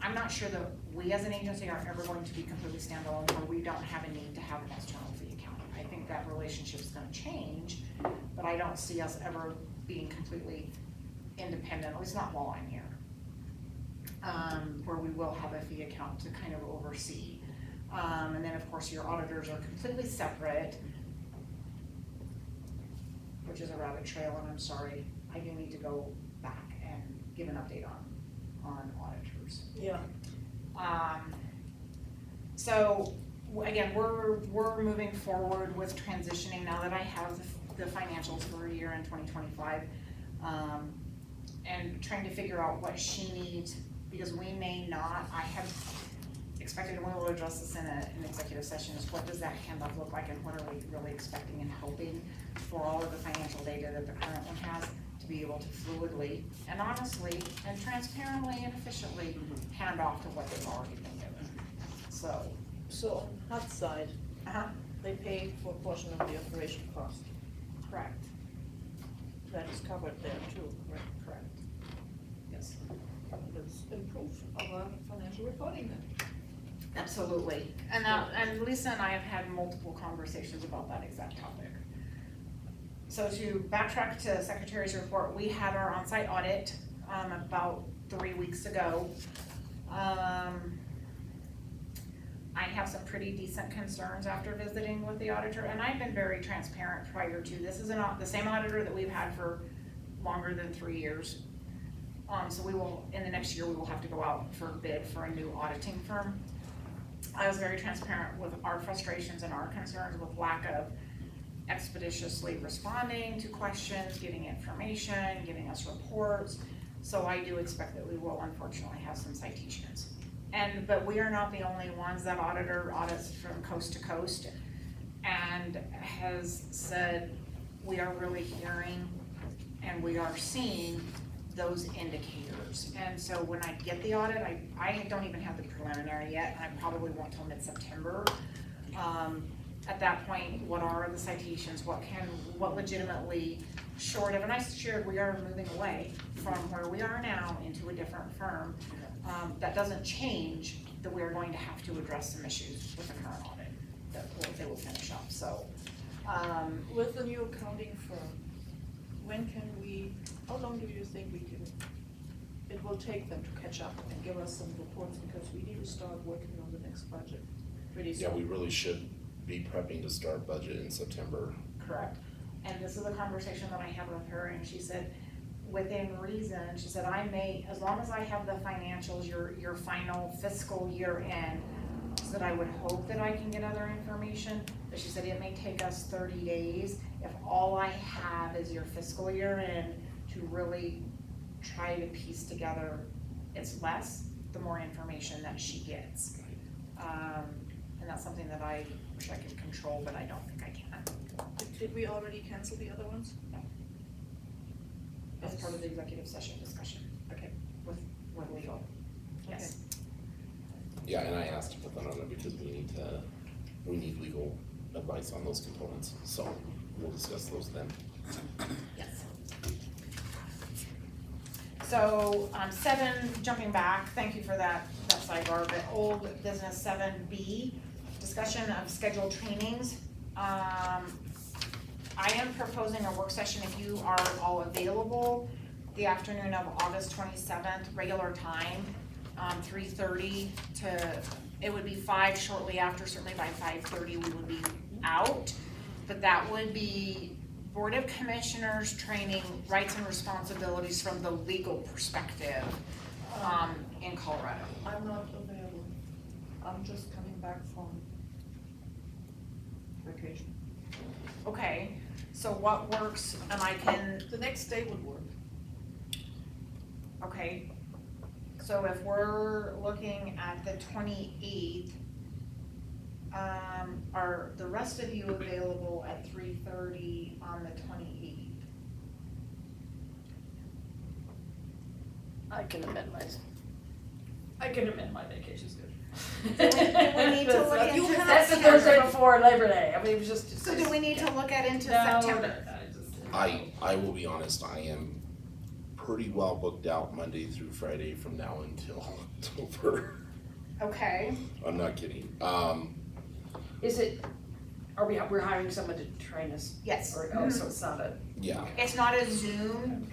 I'm not sure that we as an agency are ever going to be completely standalone where we don't have a need to have an external fee accountant. I think that relationship is going to change, but I don't see us ever being completely independent, at least not while I'm here. Where we will have a fee account to kind of oversee. And then of course your auditors are completely separate, which is a rabbit trail, and I'm sorry, I do need to go back and give an update on auditors. Yeah. So again, we're moving forward with transitioning now that I have the financials for a year in 2025, and trying to figure out what she needs, because we may not, I have expected, and we will address this in an executive session, is what does that handoff look like, and what are we really expecting and hoping for all of the financial data that the current one has to be able to fluidly and honestly and transparently and efficiently hand off to what they've already been given. So on HUD side, they pay for a portion of the operation cost. Correct. That is covered there too, correct? Correct. Yes. Let's improve our financial reporting then. Absolutely. And Lisa and I have had multiple conversations about that exact topic. So to backtrack to Secretary's report, we had our on-site audit about 3 weeks ago. I have some pretty decent concerns after visiting with the auditor, and I've been very transparent prior to. This is the same auditor that we've had for longer than 3 years. So we will, in the next year, we will have to go out for bid for a new auditing firm. I was very transparent with our frustrations and our concerns with lack of expeditiously responding to questions, getting information, giving us reports. So I do expect that we will unfortunately have some citations. But we are not the only ones. That auditor audits from coast to coast and has said we are really hearing and we are seeing those indicators. And so when I get the audit, I don't even have the preliminary yet, and I probably won't till mid-September. At that point, what are the citations? What legitimately, short of, and I shared we are moving away from where we are now into a different firm. That doesn't change that we are going to have to address some issues with the current audit that they will finish up. So With the new accounting firm, how long do you think it will take them to catch up and give us some reports, because we need to start working on the next budget pretty soon. Yeah, we really should be prepping to start budget in September. correct. And this is a conversation that I had with her, and she said, within reason, she said, I may, as long as I have the financials, your final fiscal year end, she said, I would hope that I can get other information, but she said, it may take us 30 days. If all I have is your fiscal year end to really try to piece together, it's less, the more information that she gets. And that's something that I wish I could control, but I don't think I can. Did we already cancel the other ones? As part of the executive session discussion. Okay. With legal. Yes. Yeah, and I asked to put that on there because we need legal advice on those components, so we'll discuss those then. Yes. So, 7, jumping back, thank you for that sidebar, but old business 7B, discussion of scheduled trainings. I am proposing a work session if you are all available, the afternoon of August 27th, regular time, 3:30 to, it would be 5 shortly after, certainly by 5:30 we would be out. But that would be Board of Commissioners training rights and responsibilities from the legal perspective, in Colorado. I'm not available. I'm just coming back from vacation. Okay, so what works, and I can, The next day would work. okay, so if we're looking at the 28th, are the rest of you available at 3:30 on the 28th? I can amend my vacation's good. Do we need to look That's- into That's the September? Thursday before Labor Day, I mean, it was just. So do we need to look at into No, September? I will be honest, I am pretty well booked out Monday through Friday from now until October. Okay, I'm not kidding. Is it, we're hiring someone to train us? yes. Or, oh, so it's not a, Yeah, It's not a Zoom,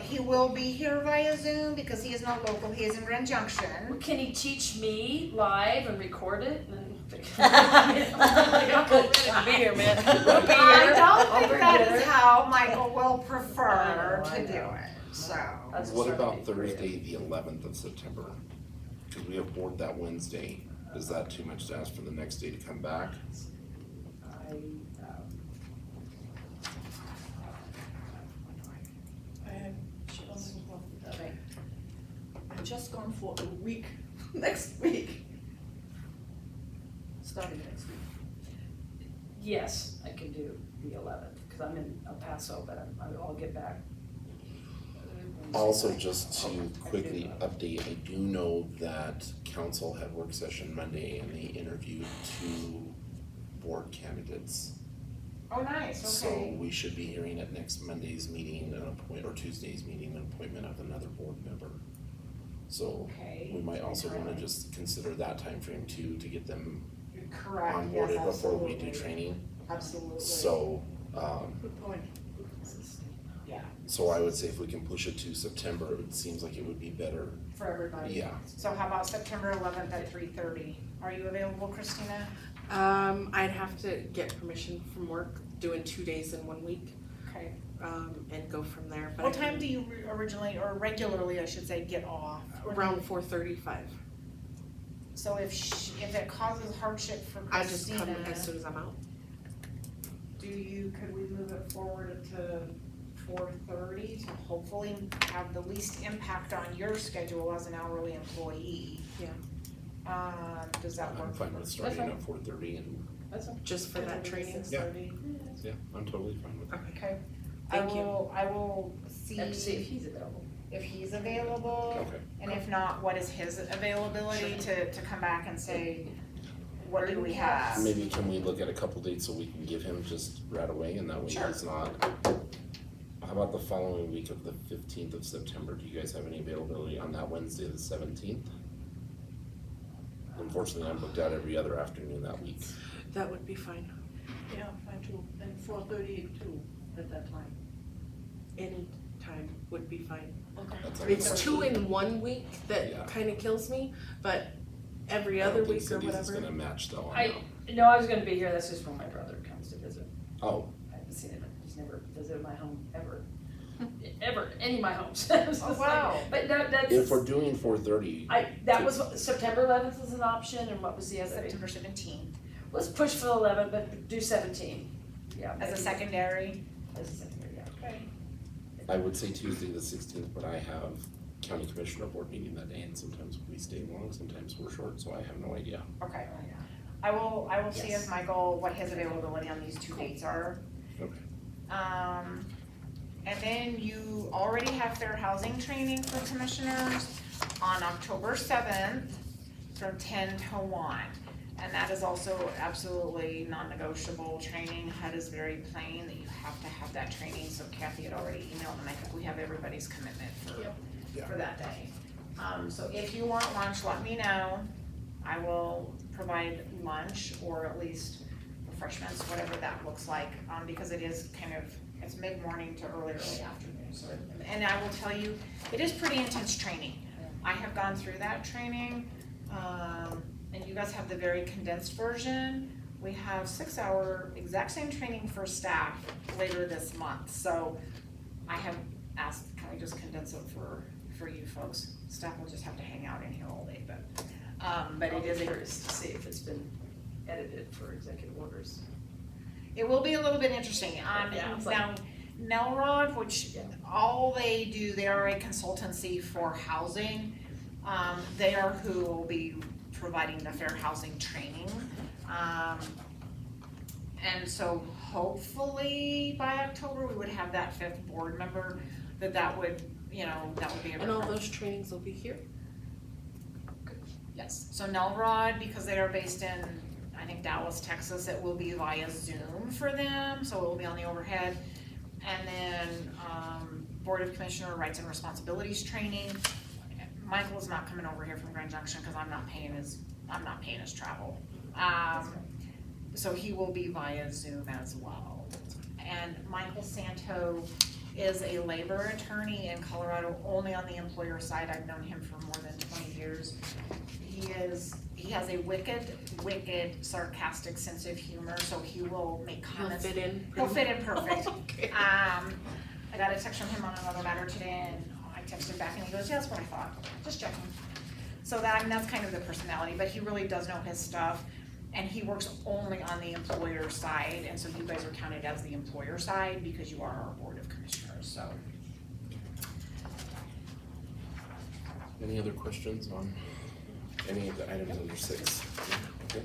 he will be here via Zoom because he is not local, he is in Grand Junction. can he teach me live and record it? Be here, man. I don't think that is it. how Michael will prefer I to do know. it, so. That's what starting to about be creative. Thursday, the 11th of September? Because we have board that Wednesday. Is that too much to ask for the next day to come back? I have I've just gone for a week, next week. Starting next week. Yes, I can do the 11th, because I'm in El Paso, but I'll get back. Also, just to quickly update, I do know that council had work session Monday and they interviewed 2 board candidates. Oh, nice, So okay. we should be hearing at next Monday's meeting or Tuesday's meeting, an appointment of another board member. So Okay. we might also wanna just consider that time frame too, to get them Correct, yes, onboarded before we do absolutely. training. Absolutely. So, Good point. Yeah, so I would say if we can push it to September, it seems like it would be better. for everybody. Yeah. So how about September 11th at 3:30? Are you available, Christina? I'd have to get permission from work, doing 2 days in 1 week, Okay. and go from there. But What I time can- do you originally, or regularly, I should say, get off? Around 4:35. So if it causes hardship for I just come Christina, as soon as I'm out. could we move it forward to 4:30 to hopefully have the least impact on your schedule as an hourly employee? Yeah. Does that work? I'm fine with starting fine. at 4:30 and, That's all. Just for that training? Yeah. yeah, I'm totally fine with that. Okay. Thank you. I will see Have to see if he's available. if he's available, Okay. and if not, what is his availability to come back and say, what do we have? Maybe can we look at a couple dates so we can give him just right away and that way Sure. he's not. How about the following week of the 15th of September? Do you guys have any availability on that Wednesday, the 17th? Unfortunately, I'm booked out every other afternoon that week. That would be fine. Yeah, fine too. And 4:30 too at that time. Any time would be fine. Okay. That's It's like- 2 in 1 week Yeah. that kinda kills me, but every I don't other think week or Cindy's is whatever. gonna match though on I was gonna be here, that's just when my brother comes to visit. Oh, I haven't seen him, he's never visited my home ever. Ever, any of my homes. It's Oh, just like- wow. But that's. if we're doing 4:30, That was, September 11th was an option, and what was the other? September 17th, Let's push for the 11th, but do 17. Yeah. as a maybe. secondary. As a secondary, yeah. Okay. I would say Tuesday the 16th, but I have county commissioner board meeting that day and sometimes we stay long, sometimes we're short, so I have no idea. Okay. I will see Yes. as Michael, what his availability on these 2 dates are. And then you already have fair housing training for commissioners on October 7th from 10 to 1. And that is also absolutely non-negotiable training. HUD is very plain that you have to have that training, so Kathy had already emailed, and I think we have everybody's commitment for that day. So if you want lunch, let me know. I will provide lunch, or at least refreshments, whatever that looks like, because it is it's mid-morning to early afternoon. So, and I will tell you, it is pretty intense training. I have gone through that training, and you guys have the very condensed version. We have 6-hour exact same training for staff later this month. So I have asked, can we just condense it for you folks? Staff will just have to hang out in here all day, but it is curious to see if it's been edited for executive orders. It will be a little bit interesting. Yeah, it's like- Now, Nelrod, which Yeah. all they do, they are a consultancy for housing. They are who will be providing the fair housing training. And so hopefully by October, we would have that 5th board member that would be a And all those trainings will be here? Yes, so Nelrod, because they are based in, I think, Dallas, Texas, it will be via Zoom for them, so it will be on the overhead. And then, Board of Commissioner Rights and Responsibilities training. Michael is not coming over here from Grand Junction because I'm not paying his travel. So he will be via Zoom as well. And Michael Santo is a labor attorney in Colorado, only on the employer side. I've known him for more than 20 years. He has a wicked sarcastic sense of humor, so he will make He'll comments. fit in? He'll fit in perfect. Okay. I got a text from him on another matter today, and I texted back and he goes, yeah, that's what I thought, just checking. So that's kind of the personality, but he really does know his stuff, and he works only on the employer side, and so you guys are counted as the employer side because you are our Board of Commissioners, so. Any other questions on any of the items under 6? Okay.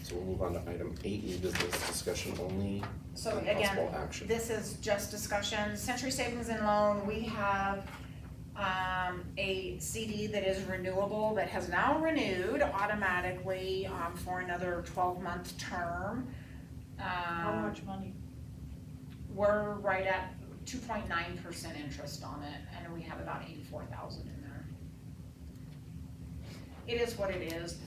So we'll move on to item 8, new business discussion only. So and again, possible action. this is just discussion. Century Savings and Loan, we have a CD that is renewable, that has now renewed automatically for another 12-month term. How much money? We're right at 2.9% interest on it, and we have about 84,000 in there. It is what it is,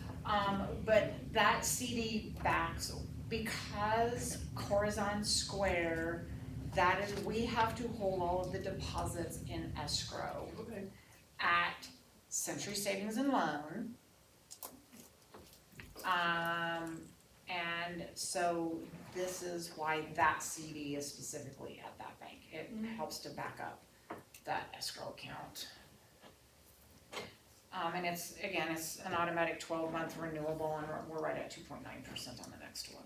but that CD backs, because Corazon Square, that is, we have to hold all of the deposits in escrow Okay. at Century Savings and Loan. And so this is why that CD is specifically at that bank. It helps to back up that escrow account. And it's an automatic 12-month renewable, and we're right at 2.9% on the next one.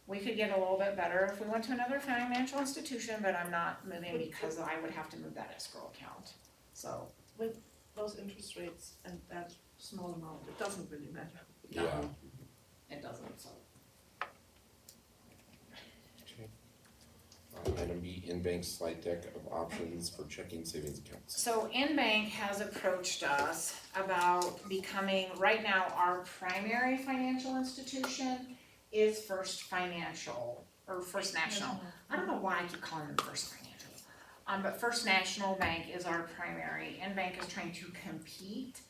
We could get a little bit better if we went to another financial institution, but I'm not moving because I would have to move that escrow account, so. With those interest rates and that small amount, it doesn't really matter. Yeah. It doesn't, so. Okay. Item B, in-bank slide deck of options for checking savings accounts. So InBank has approached us about becoming, right now, our primary financial institution is First Financial, or First National. I don't know why I keep calling them First Financial. But First National Bank is our primary. InBank is trying to compete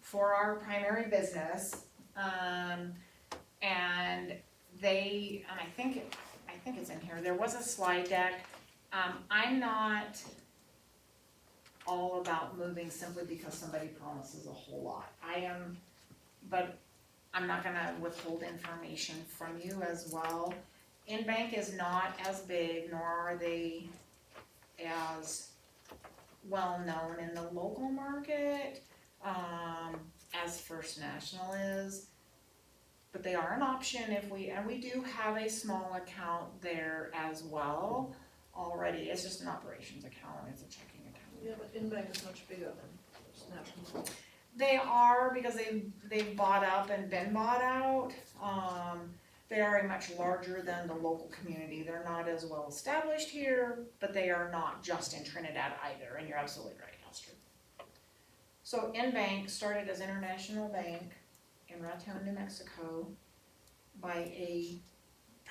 for our primary business. And I think it's in here, there was a slide deck. I'm not all about moving simply because somebody promises a whole lot. I am, but I'm not gonna withhold information from you as well. InBank is not as big, nor are they as well-known in the local market, as First National is. But they are an option and we do have a small account there as well already. It's just an operations account, it's a checking account. Yeah, but InBank is much bigger than First National. They are, because they've bought up and been bought out. They are a much larger than the local community. They're not as well established here, but they are not just in Trinidad either, and you're absolutely right, Astrid. So Bank started as International Bank in Raton, New Mexico by a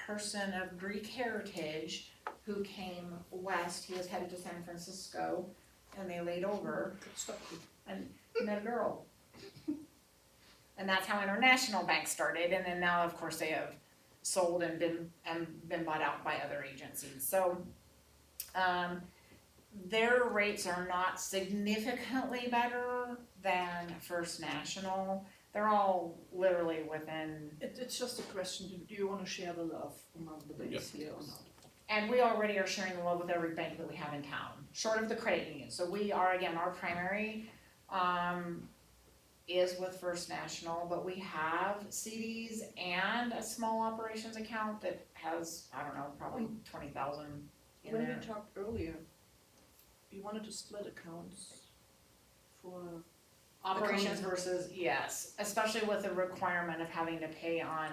person of Greek heritage who came west. He was headed to San Francisco and they laid over and met a girl. And that's how International Bank started, and then now of course they have sold and been bought out by other agencies. So their rates are not significantly better than First National. They're all literally within, It's just a question, do you wanna share the love among the banks here or not? and we already are sharing the love with every bank that we have in town, short of the credit union. So we are, again, our primary is with First National, but we have CDs and a small operations account that has, I don't know, probably 20,000 in When there. we talked earlier, you wanted to split accounts for, Operations versus, yes, especially with the requirement of having to pay on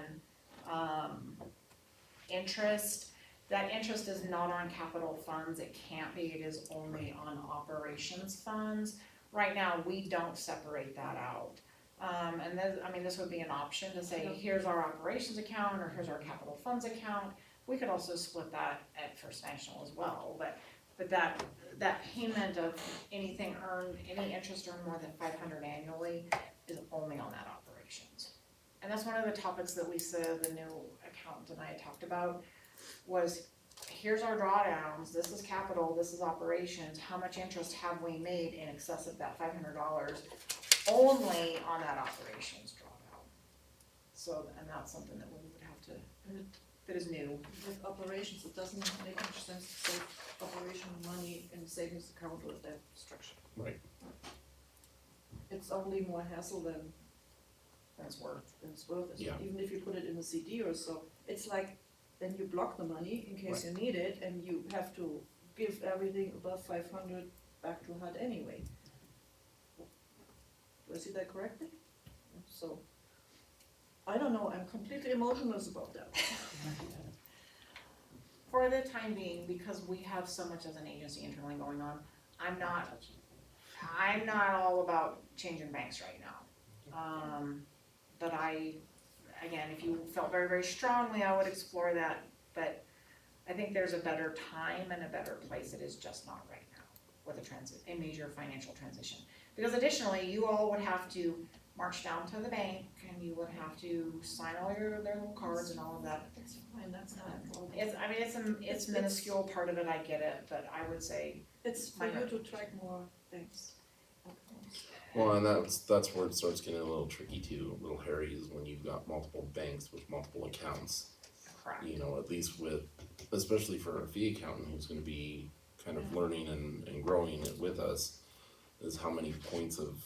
interest. That interest is not on capital funds, it can't be, it is only on operations funds. Right now, we don't separate that out. And this would be an option to say, here's our operations account, or here's our capital funds account. We could also split that at First National as well, but that payment of anything earned, any interest earned more than 500 annually is only on that operations. And that's one of the topics that Lisa, the new accountant, and I talked about, was here's our drawdowns, this is capital, this is operations, how much interest have we made in excess of that $500 only on that operations drawdown. So, and that's something that we would have to, that is new. with operations, it doesn't make much sense to save operational money in a savings account with that structure. Right. It's only more hassle than That's worth. it's worth it. Yeah. Even if you put it in a CD or so, it's like, then you block the money in case you need it, and you have to give everything above 500 back to HUD anyway. Do I see that correctly? So, I don't know, I'm completely emotionless about that. For the time being, because we have so much as an agency internally going on, I'm not all about changing banks right now. But again, if you felt very, very strongly, I would explore that, but I think there's a better time and a better place. It is just not right now with a major financial transition. Because additionally, you all would have to march down to the bank and you would have to sign all their little cards and all of that. That's fine, that's not a problem. It's minuscule part of it, I get it, but I would say, It's for you to track more things. Well, and that's where it starts getting a little tricky too, a little hairy, is when you've got multiple banks with multiple accounts. crap. You know, at least especially for a fee accountant who's gonna be kind of learning and growing it with us, is how many points of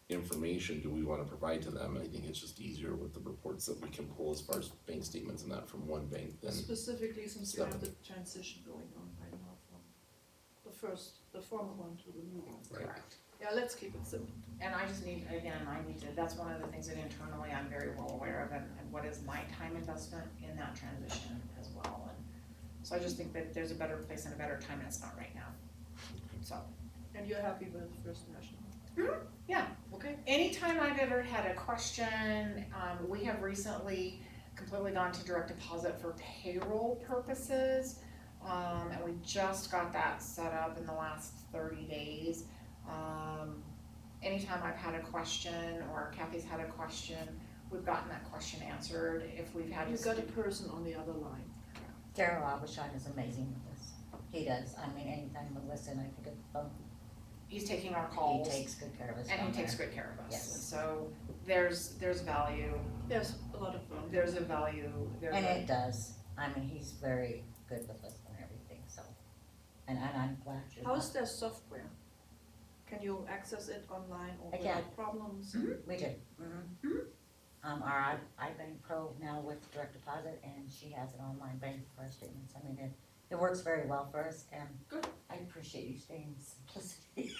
information do we wanna provide to them? I think it's just easier with the reports that we can pull as far as bank statements and that from one bank than, Specifically since you have the Seven. transition going on right now from the former one to the new one. right? Correct. Yeah, let's keep it simple. And I need to, that's one of the things that internally I'm very well aware of, and what is my time investment in that transition as well. And so I just think that there's a better place and a better time, and it's not right now. So, And you're happy with First National? yeah. Okay. Anytime I've ever had a question, we have recently completely gone to direct deposit for payroll purposes. And we just got that set up in the last 30 days. Anytime I've had a question or Kathy's had a question, we've gotten that question answered. If we've had You've got a person on the other line. Daryl Abishon is amazing with this. He does. I mean, anytime Melissa and I pick up the phone, he's taking our he calls, takes good care of us. and down he takes there. great care of us. Yes. And so there's value. There's a lot of fun. There's a value. And it does. I mean, he's very good with us and everything, so. And I'm glad you're. How's their software? Can you access it online or I can. without problems? We do. Our iBank Pro now with direct deposit, and she has an online bank for our statements. I mean, it works very well for us, and Good. I appreciate you staying simplicity.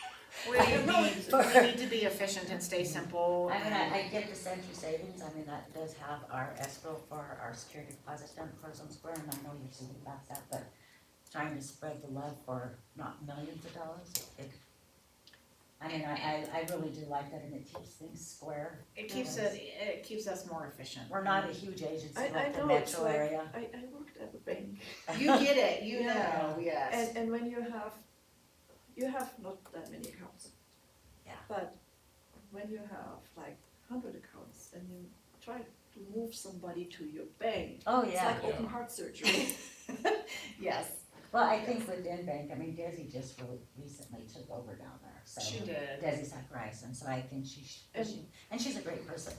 We need to be efficient and stay simple. I mean, I get the Century Savings, I mean, that does have our escrow for our security deposits down at Corazon Square, and I know you're seeing about that, but trying to spread the love for not millions of dollars, I mean, I really do like that, and it keeps things square. It keeps us more efficient. We're not a huge agency I like the know, it's metro like, area. I worked at the bank, You get it, you Yeah. know, yes. and when you have not that many accounts. Yeah. But when you have like 100 accounts and you try to move somebody to your bank, Oh, it's yeah. like open heart surgery. Yes, Well, I think with Bank, I mean, Desi just really recently took over down there, so. she did. Desi Zacharias, and so I think and she's a great person.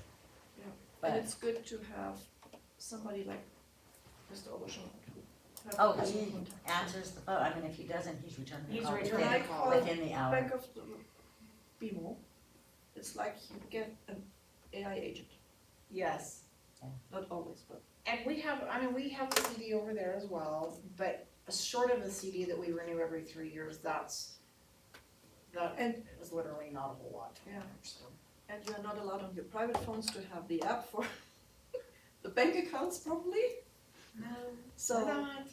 Yeah. But, And it's good to have somebody like Mr. Auberjonois to have oh, personal he contact. answers the phone, I mean, if he doesn't, he's returning the He's call returning When I the call. call within the hour. Bank of BMO, it's like you get an AI agent, Yes. not always, but. And we have the CD over there as well, but short of the CD that we renew every 3 years, that And- is literally not a whole lot. Yeah. And you are not allowed on your private phones to have the app for the bank accounts probably, No, so, we're not.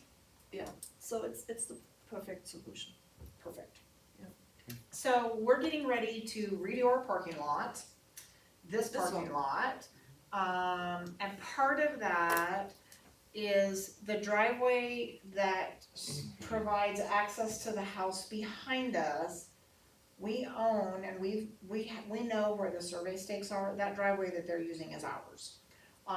so it's the perfect solution. Perfect. Yeah. So we're getting ready to redo our parking lot, this This parking one. lot. And part of that is the driveway that provides access to the house behind us. We own and we know where the survey stakes are, that driveway that they're using is ours.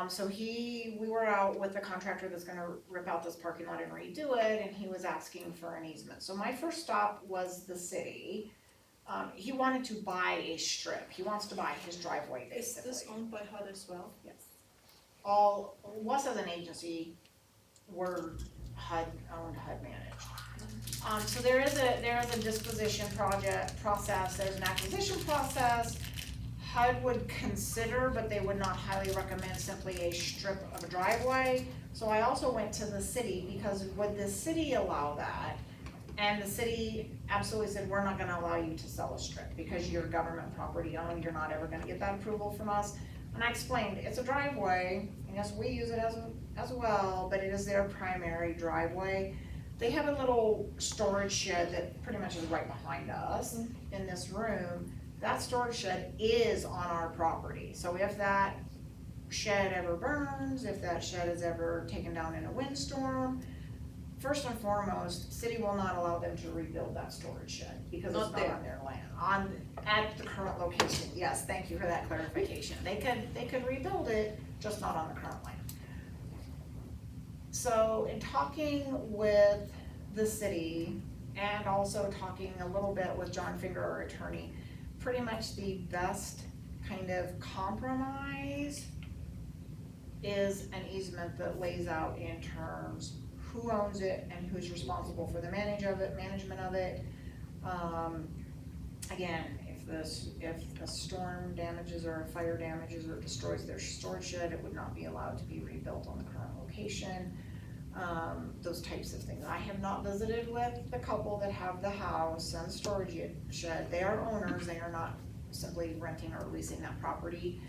So we were out with the contractor that's gonna rip out this parking lot and redo it, and he was asking for an easement. So my first stop was the city. He wanted to buy a strip, he wants to buy his driveway Is basically. this owned by HUD as well? Yes. All, us as an agency, we're owned, HUD managed. So there is a disposition process, there's an acquisition process. HUD would consider, but they would not highly recommend simply a strip of a driveway. So I also went to the city, because would the city allow that? And the city absolutely said, we're not gonna allow you to sell a strip, because you're government property owned, you're not ever gonna get that approval from us. And I explained, it's a driveway, and yes, we use it as well, but it is their primary driveway. They have a little storage shed that pretty much is right behind us in this room. That storage shed is on our property, so if that shed ever burns, if that shed is ever taken down in a windstorm, first and foremost, city will not allow them to rebuild that storage shed, because it's Not not there. on their land. At the current location, yes, thank you for that clarification. They could rebuild it, just not on the current land. So in talking with the city, and also talking a little bit with John Finger, our attorney, pretty much the best kind of compromise is an easement that lays out in terms who owns it and who's responsible for the management of it. Again, if a storm damages or a fire damages or destroys their storage shed, it would not be allowed to be rebuilt on the current location. Those types of things. I have not visited with the couple that have the house and storage shed. They are owners, they are not simply renting or leasing that property.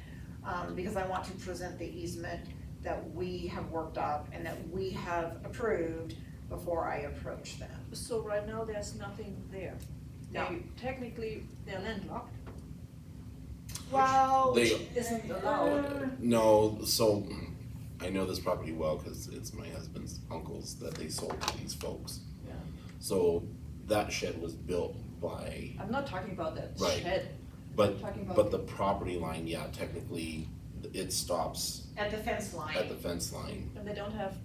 Because I want to present the easement that we have worked up and that we have approved before I approach them. So right now, there's nothing there. No. They're landlocked. Well, They- Isn't allowed. No, so I know this property well because it's my husband's uncle's that they sold to these folks. Yeah. So that shed was built by, I'm not talking about that Right. shed. but, I'm talking about. but the property line, yeah, technically, it stops at the fence line. at the fence line. And they don't have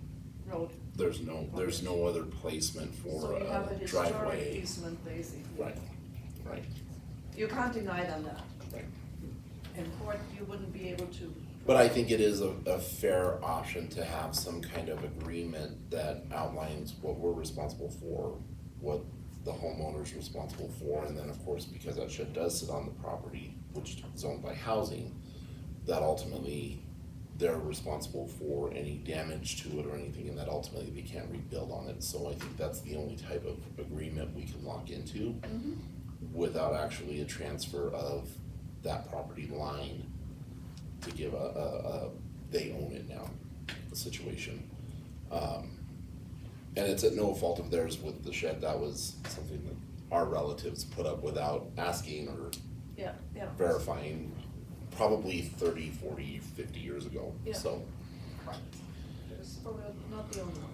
road. There's no other placement So for you have a a historic driveway. easement, basically. Right, You can't deny them that. right. In court, you wouldn't be able to. But I think it is a fair option to have some kind of agreement that outlines what we're responsible for, what the homeowner's responsible for, and then of course, because that shed does sit on the property, which is owned by housing, that ultimately they're responsible for any damage to it or anything, and that ultimately they can't rebuild on it. So I think that's the only type of agreement we can lock into. without actually a transfer of that property line to give they own it now, situation. And it's at no fault of theirs with the shed, that was something that our relatives put up without asking or Yeah, yeah. verifying, probably 30, 40, 50 years ago, Yeah. so. It's probably not the only one.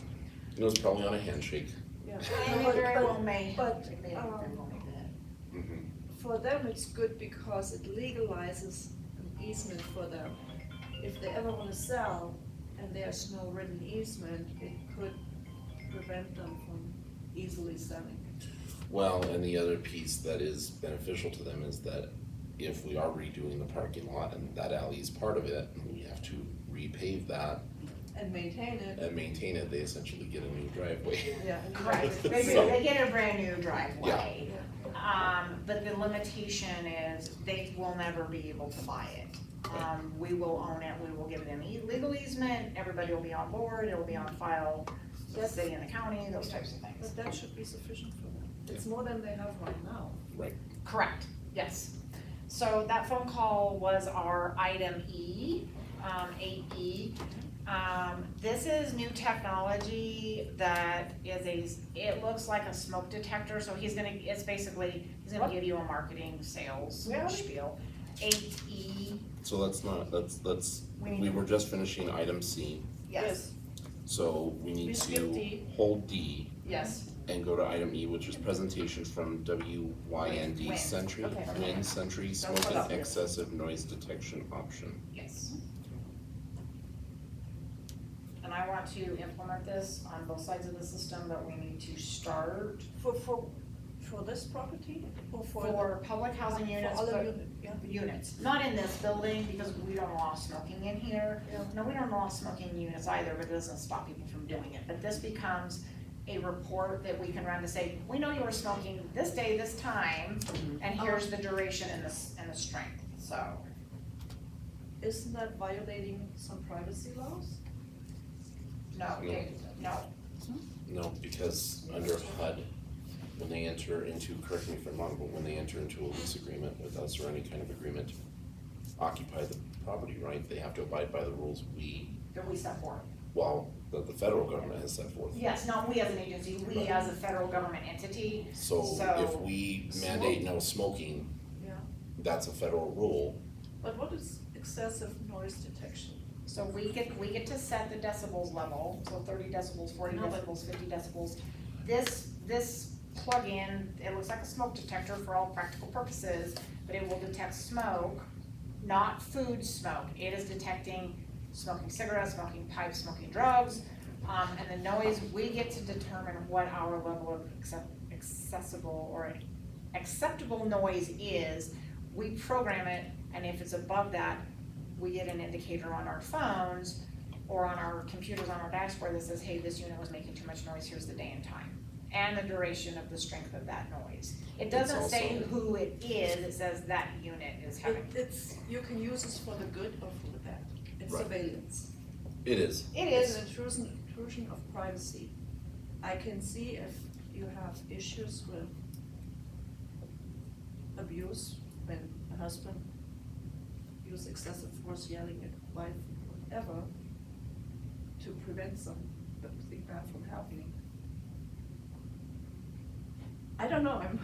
It was probably on a handshake. Yeah. And they very well may. But, They very well may do that. Mhm. for them, it's good because it legalizes an easement for them. If they ever wanna sell and there's no written easement, it could prevent them from easily selling. Well, and the other piece that is beneficial to them is that if we are redoing the parking lot and that alley is part of it, and we have to repave that And maintain it, and maintain it, they essentially get a new driveway. yeah. And Correct, they do, So- they get a brand new driveway. Yeah. But the limitation is they will never be able to buy it. We will own it, we will give it an legal easement, everybody will be on board, it will be on file, with the city and the county, those types of things. But that should be sufficient for them. It's more than they have right now. Right. Correct, yes. So that phone call was our item E, 8E. This is new technology that is it looks like a smoke detector, so he's gonna give you a marketing sales Really? spiel. 8E, So let's, We need we to- were just finishing item C, yes, so we need We skipped to D. hold D yes, and go to item E, which is presentation from WYND Wind. Sentry, Okay. Wind Sentry, That's smoke what and up. excessive noise detection option. yes. And I want to implement this on both sides of the system, but we need to start For this property or for? for public housing units, For other but units, yeah. not in this building, because we don't allow smoking in here. Yeah. No, we don't allow smoking in units either, but it doesn't stop people from doing it. But this becomes a report that we can run to say, we know you were smoking this day, this time, and here's the duration and the strength, so. Isn't that violating some privacy laws? No, no, No, because under HUD, when they enter into, correct me if I'm wrong, but when they enter into a lease agreement with us or any kind of agreement, to occupy the property, right, they have to abide by the rules that we set forth. that the federal government has set forth. Yes, not we as an agency, we as a federal government entity. So So- if we mandate no smoking, Yeah. that's a federal rule. But what is excessive noise detection? So we get to set the decibels level, so 30 decibels, 40 No, but- decibels, 50 decibels. This plug-in, it looks like a smoke detector for all practical purposes, but it will detect smoke, not food smoke. It is detecting smoking cigarettes, smoking pipes, smoking drugs, and the noise, we get to determine what our level of accessible or acceptable noise is. We program it, and if it's above that, we get an indicator on our phones or on our computers on our dashboard that says, hey, this unit was making too much noise, here's the day and time. And the duration of the strength of that noise. It doesn't say also- who it is, it says that unit is having. It's, you can use this for the good or for the bad. It's Right. surveillance. It is. It It's is, an intrusion of privacy. I can see if you have issues with abuse, when a husband use excessive force yelling at wife, whatever, to prevent something bad from happening. I don't know, I'm.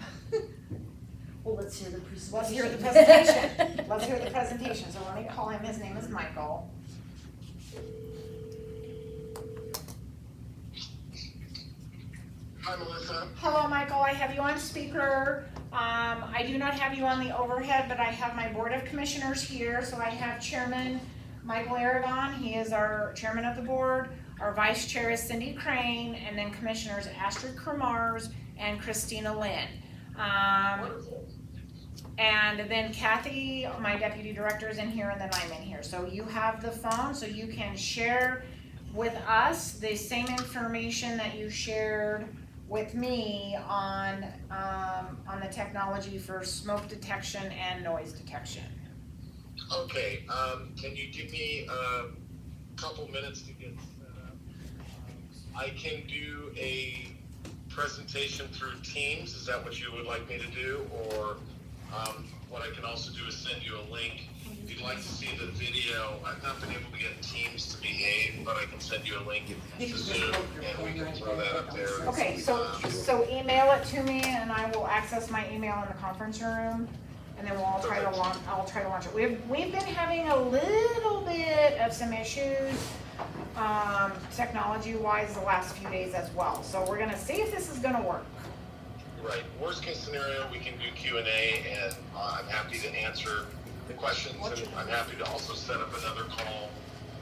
Well, let's hear the presentation. let's hear the presentation, let's hear the presentation, so let me call him, his name is Michael. Hi, Melissa. Hello, Michael, I have you on speaker. I do not have you on the overhead, but I have my Board of Commissioners here. So I have Chairman Michael Aragon, he is our Chairman of the Board. Our Vice Chair is Cindy Crane, and then Commissioners Astrid Kramars and Christina Lynn. And then Kathy, my Deputy Director, is in here, and then I'm in here. So you have the phone, so you can share with us the same information that you shared with me on the technology for smoke detection and noise detection. Okay, can you give me a couple minutes to get set up? I can do a presentation through Teams? Is that what you would like me to do? Or what I can also do is send you a link. If you'd like to see the video, I've not been able to get Teams to behave, but I can send you a link to Zoom and we can throw that up there. Okay, so email it to me and I will access my email in the conference room. And then I'll try to launch it. We've been having a little bit of some issues, technology-wise the last few days as well. So we're gonna see if this is gonna work. Right. Worst case scenario, we can do Q&A, and I'm happy to answer the questions, and I'm happy to also set up another call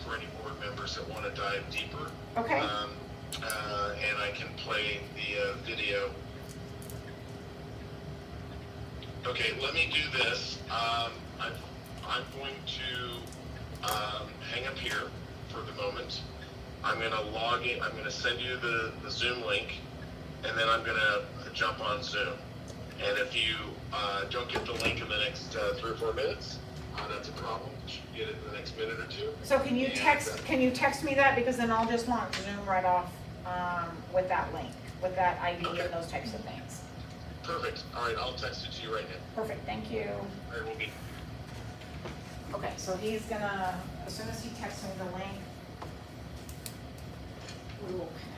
for any board members that want to dive deeper. Okay. And I can play the video. Okay, let me do this. I'm going to hang up here for the moment. I'm going to log in. I'm going to send you the Zoom link, and then I'm going to jump on Zoom. And if you don't get the link in the next 3 or 4 minutes, that's a problem. You should get it in the next minute or two. So can you text me that, because then I'll just launch Zoom right off with that link, with that ID Okay. and those types of things. Perfect. All right, I'll text it to you right now. Perfect, thank you. All right, we'll be. Okay, so he's gonna, as soon as he texts me the link, we will connect.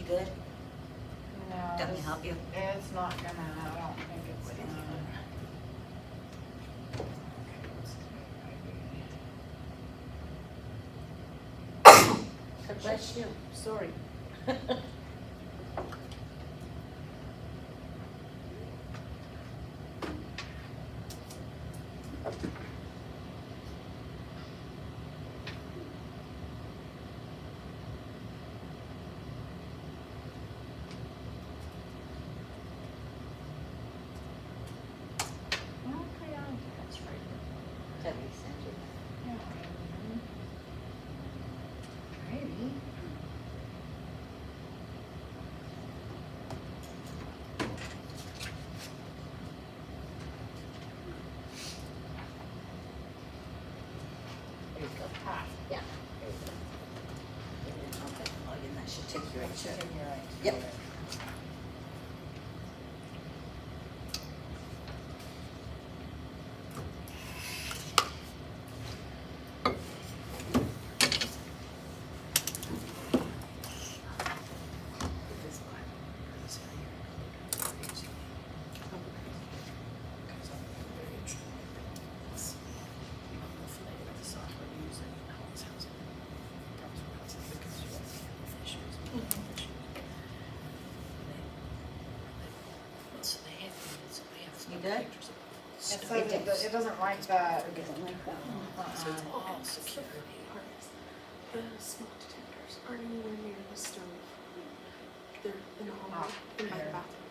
Good? No. Want me to help you? It's not gonna, I don't think it's gonna. Bless you. Sorry. That's right. Debbie sent you that. Alrighty. There you go. Yeah. There you go. Okay. Oh, yeah, that should take you right to. Yep. You good? It doesn't like that. So it's all security. The smoke detectors aren't anywhere near the stove. They're in the hallway, in my bathroom.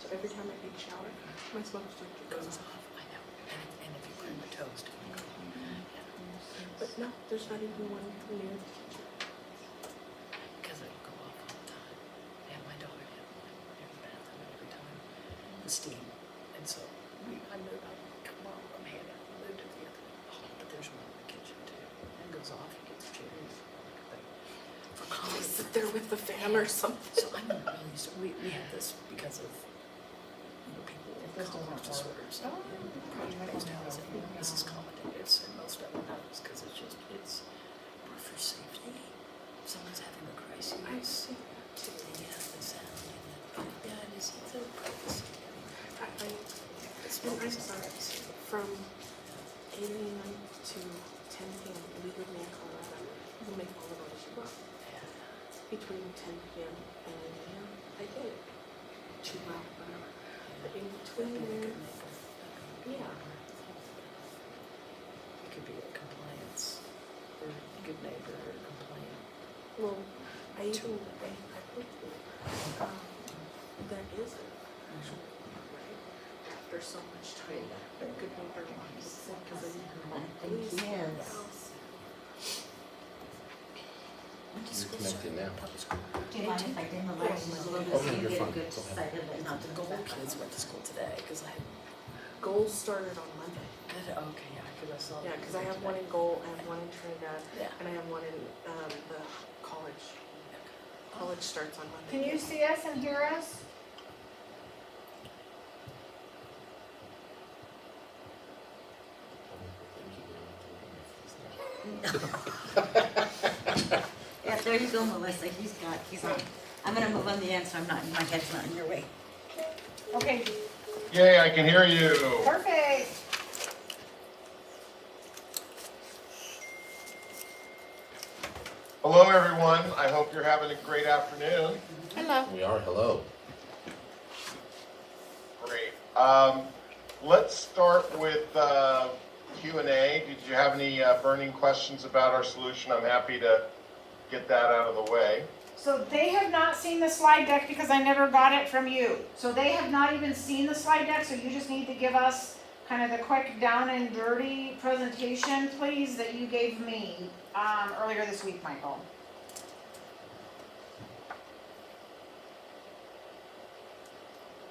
So every time I take a shower, my smoke detector goes off. I know, and if you put in the toast. But no, there's not even one near the kitchen. Because it'll go off all the time. And my daughter did one in the bathroom every time, the steam. And so I moved, come on, I'm headed, moved to the other. Oh, but there's one in the kitchen too. And it goes off, it gets cherries. I'll probably sit there with the fan or something. So I'm not really, so we had this because of, people with college disorders. Project-based housing, this is accommodated, and most of it is because it's just, it's for safety. If someone's having a crisis. I see. Yeah, they sound, yeah, it's a privacy. It's been, I'm sorry, from 8 a.m. to 10 p.m. we would make Colorado. We would make all the noise you want. Between 10 p.m. and 8 a.m. I did. Too loud, whatever. But in between there, yeah. It could be a compliance, or a good neighbor, or a complaint. Well, I even, I put, there is an actual, right? After so much time, a good neighbor was sick because I didn't call the police. Yes. You're connected now. Do you mind if I dim the lights a little bit Oh, so you you're get a fine. good Go ahead. sight of it? Not The to Gold go back. kids went to school today, because I had, Goals started on Monday. okay, yeah, because I saw. Yeah, because I have one in Goal, I have one in Trinidad, Yeah. and I have one in the college. College starts on Monday. Can you see us and hear us? Yeah, there you go, Melissa. He's on. I'm gonna move on the end so my head's not in your way. Okay, Yay, I can hear you. perfect. Hello, everyone. I hope you're having a great afternoon. Hello. We are, hello. Great. Let's start with Q&A. Did you have any burning questions about our solution? I'm happy to get that out of the way. So they have not seen the slide deck because I never got it from you. So they have not even seen the slide deck, so you just need to give us kind of the quick down and dirty presentation, please, that you gave me earlier this week, Michael.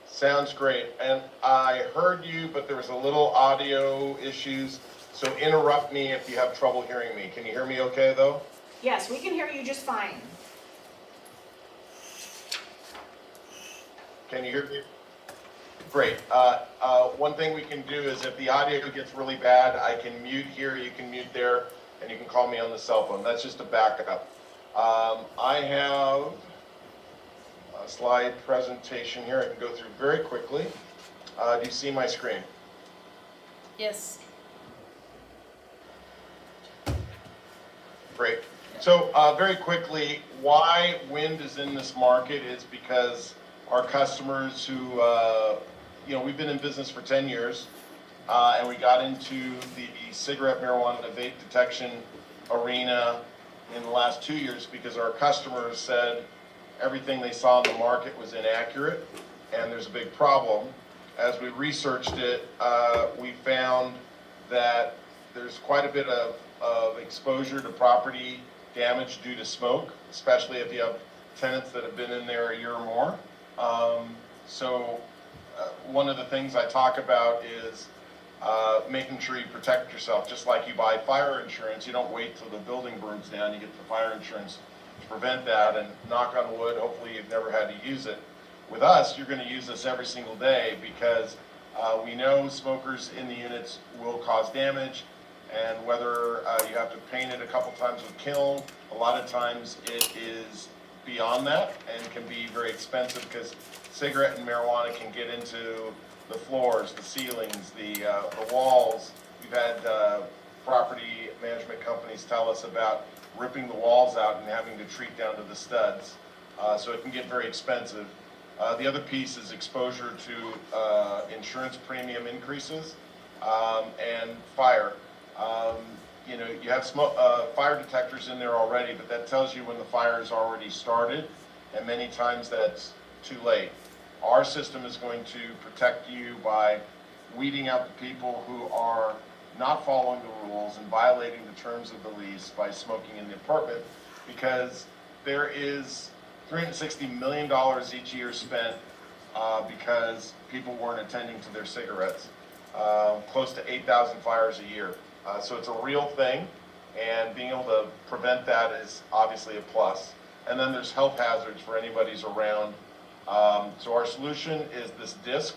Sounds great. And I heard you, but there was a little audio issues. So interrupt me if you have trouble hearing me. Can you hear me okay, though? Yes, we can hear you just fine. Can you hear me? Great. One thing we can do is if the audio gets really bad, I can mute here, you can mute there, and you can call me on the cell phone. That's just a backup. I have a slide presentation here I can go through very quickly. Do you see my screen? Yes. Great. So very quickly, why wind is in this market is because our customers who, we've been in business for 10 years, and we got into the cigarette, marijuana, vape detection arena in the last 2 years because our customers said everything they saw in the market was inaccurate, and there's a big problem. As we researched it, we found that there's quite a bit of exposure to property damage due to smoke, especially if you have tenants that have been in there a year or more. One of the things I talk about is making sure you protect yourself. Just like you buy fire insurance, you don't wait till the building burns down, you get the fire insurance to prevent that, and knock on wood, hopefully you've never had to use it. With us, you're going to use this every single day because we know smokers in the units will cause damage, and whether you have to paint it a couple times with kiln, a lot of times it is beyond that and can be very expensive because cigarette and marijuana can get into the floors, the ceilings, the walls. We've had property management companies tell us about ripping the walls out and having to treat down to the studs. So it can get very expensive. The other piece is exposure to insurance premium increases and fire. You have fire detectors in there already, but that tells you when the fire has already started, and many times that's too late. Our system is going to protect you by weeding out the people who are not following the rules and violating the terms of the lease by smoking in the apartment, because there is $360 million each year spent because people weren't attending to their cigarettes. Close to 8,000 fires a year. So it's a real thing, and being able to prevent that is obviously a plus. And then there's health hazards for anybody who's around. So our solution is this disc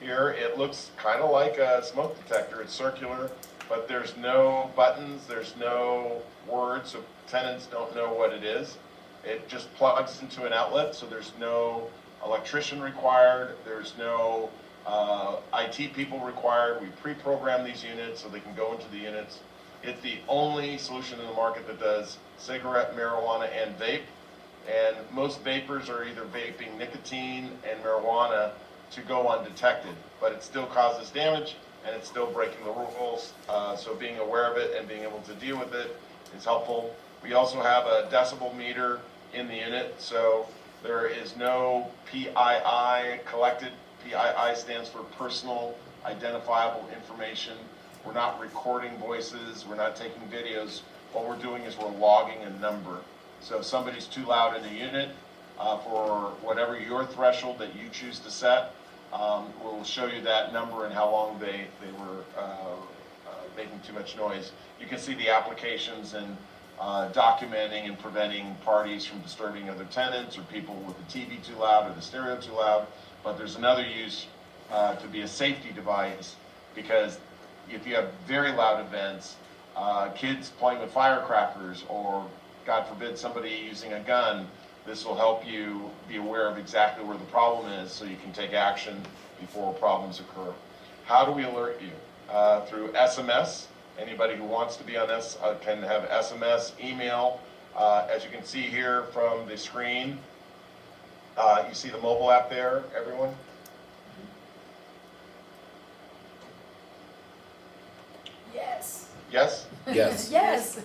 here. It looks kind of like a smoke detector. It's circular, but there's no buttons, there's no words, so tenants don't know what it is. It just plugs into an outlet, so there's no electrician required, there's no IT people required. We pre-program these units so they can go into the units. It's the only solution in the market that does cigarette, marijuana, and vape. And most vapors are either vaping nicotine and marijuana to go undetected, but it still causes damage and it's still breaking the rules. So being aware of it and being able to deal with it is helpful. We also have a decibel meter in the unit, so there is no PII collected. PII stands for personal identifiable information. We're not recording voices, we're not taking videos. What we're doing is we're logging a number. So if somebody's too loud in a unit, for whatever your threshold that you choose to set, we'll show you that number and how long they were making too much noise. You can see the applications and documenting and preventing parties from disturbing other tenants or people with the TV too loud or the stereo too loud. But there's another use to be a safety device, because if you have very loud events, kids playing with firecrackers, or God forbid somebody using a gun, this will help you be aware of exactly where the problem is so you can take action before problems occur. How do we alert you? Through SMS. Anybody who wants to be on this can have SMS, email. As you can see here from the screen, you see the mobile app there, everyone? Yes. Yes? Yes. Yes.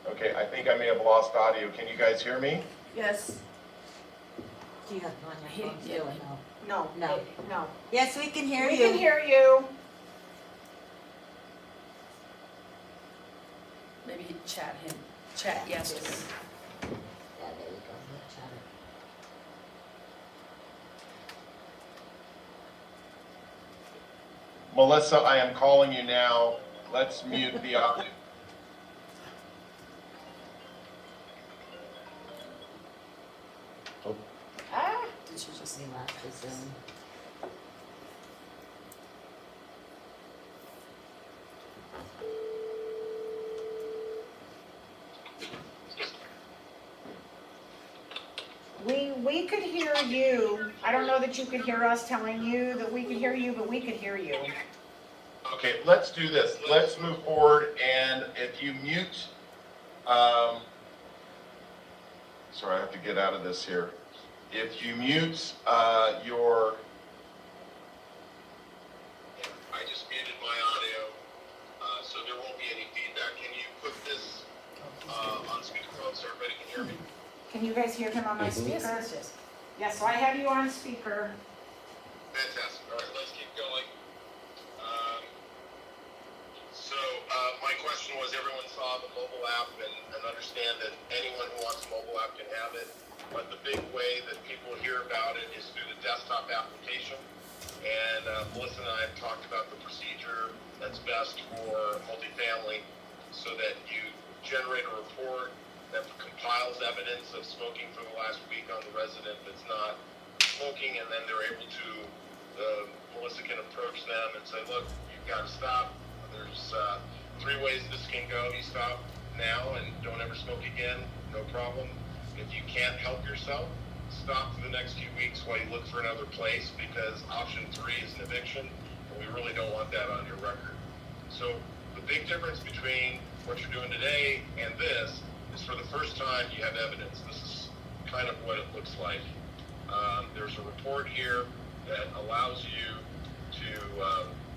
Okay, I think I may have lost audio. Can you guys hear me? Yes. Do you have one on your phone still or no? No. No. No. Yes, we can hear We you. can hear you. Maybe chat yes to him. Yeah, there you go. Let's have it. Melissa, I am calling you now. Let's mute the audio. Did she just We left the Zoom. We could hear you. I don't know that you could hear us telling you that we could hear you, but we could hear you. Okay, let's do this. Let's move forward, and if you mute Sorry, I have to get out of this here. If you mute your... I just muted my audio, so there won't be any feedback. Can you put this on speakerphone so everybody can hear me? Can you guys hear him on my Mhm. speaker? Yes. Yes, so I have you on speaker. Fantastic. All right, let's keep going. My question was, everyone saw the mobile app and understand that anyone who wants a mobile app can have it. But the big way that people hear about it is through the desktop application. And Melissa and I have talked about the procedure that's best for multifamily so that you generate a report that compiles evidence of smoking for the last week on the resident that's not smoking, and then they're able to, Melissa can approach them and say, look, you've got to stop. There's 3 ways this can go. You stop now and don't ever smoke again, no problem. If you can't help yourself, stop for the next few weeks while you look for another place, because option 3 is an eviction, and we really don't want that on your record. So the big difference between what you're doing today and this is, for the first time you have evidence. This is kind of what it looks like. There's a report here that allows you to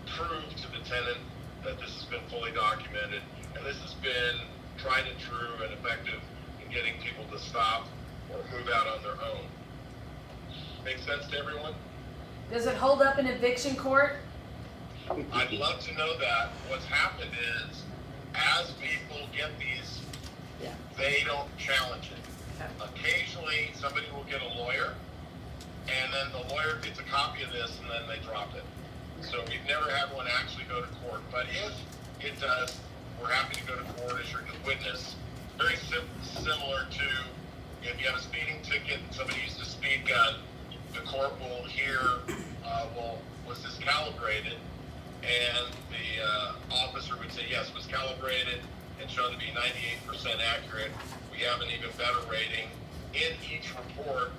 prove to the tenant that this has been fully documented, and this has been tried and true and effective in getting people to stop or move out on their own. Make sense to everyone? Does it hold up in eviction court? I'd love to know that. What's happened is, as people get these, they don't challenge it. Occasionally, somebody will get a lawyer, and then the lawyer gets a copy of this, and then they drop it. So we've never had one actually go to court. But if it does, we're happy to go to court as your witness. Very similar to if you have a speeding ticket and somebody used a speed gun, the court will hear, well, was this calibrated? And the officer would say, yes, it was calibrated and shown to be 98% accurate. We have an even better rating. In each report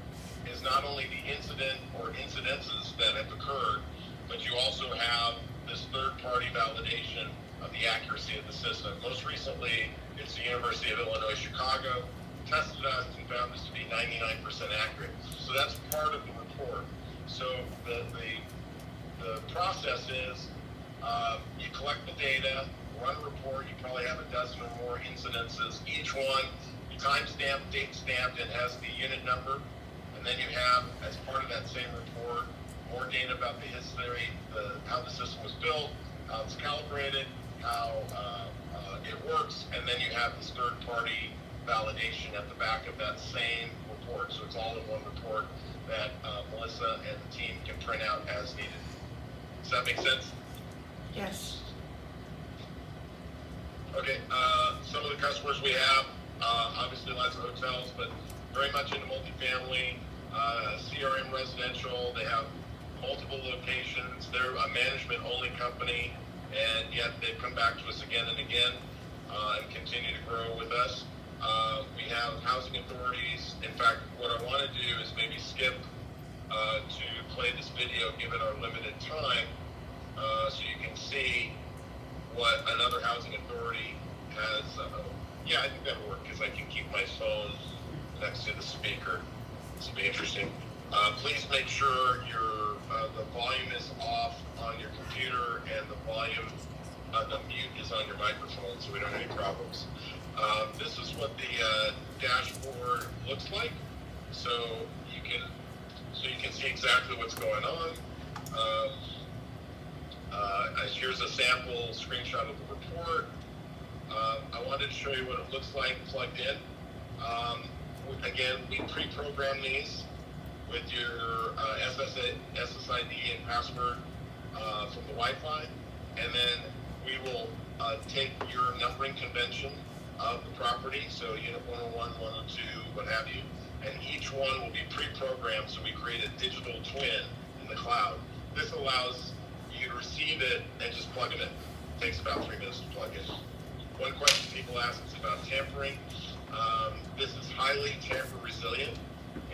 is not only the incident or incidences that have occurred, but you also have this third-party validation of the accuracy of the system. Most recently, it's the University of Illinois Chicago tested us and found this to be 99% accurate. So that's part of the report. So the process is, you collect the data, run a report. You probably have a dozen or more incidences. Each one, you timestamp, date stamped, and has the unit number. And then you have, as part of that same report, more data about the history, how the system was built, how it's calibrated, how it works, and then you have this third-party validation at the back of that same report. So it's all in one report that Melissa and the team can print out as needed. Does that make sense? Yes. Okay, some of the customers we have, obviously lots of hotels, but very much into multifamily, CRM residential. They have multiple locations. They're a management-only company, and yet they've come back to us again and again and continue to grow with us. We have housing authorities. In fact, what I want to do is maybe skip to play this video, given our limited time, so you can see what another housing authority has. Yeah, I think that'll work, because I can keep my phone next to the speaker. This will be interesting. Please make sure the volume is off on your computer and the volume, the mute is on your microphone, so we don't have any problems. This is what the dashboard looks like, so you can see exactly what's going on. Here's a sample screenshot of the report. I wanted to show you what it looks like plugged in. Again, we pre-program these with your SSID and password from the Wi-Fi, and then we will take your numbering convention of the property, so unit 101, 102, what have you, and each one will be pre-programmed, so we create a digital twin in the cloud. This allows you to receive it and just plug it in. It takes about 3 minutes to plug in. One question people ask is about tampering. This is highly tamper resilient,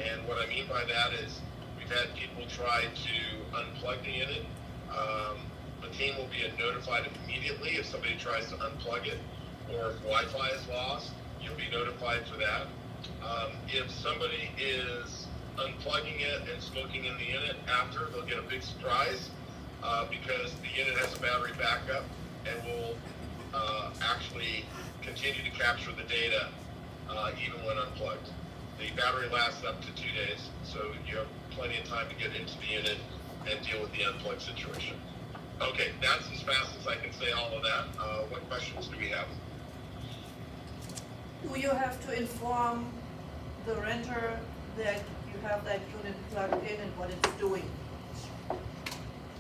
and what I mean by that is we've had people try to unplug the unit. The team will be notified immediately if somebody tries to unplug it, or if Wi-Fi is lost. you'll be notified for that. If somebody is unplugging it and smoking in the unit after, they'll get a big surprise because the unit has a battery backup and will actually continue to capture the data even when unplugged. The battery lasts up to 2 days, so you have plenty of time to get into the unit and deal with the unplugged situation. Okay, that's as fast as I can say all of that. What questions do we have? Do you have to inform the renter that you have that unit plugged in and what it's doing?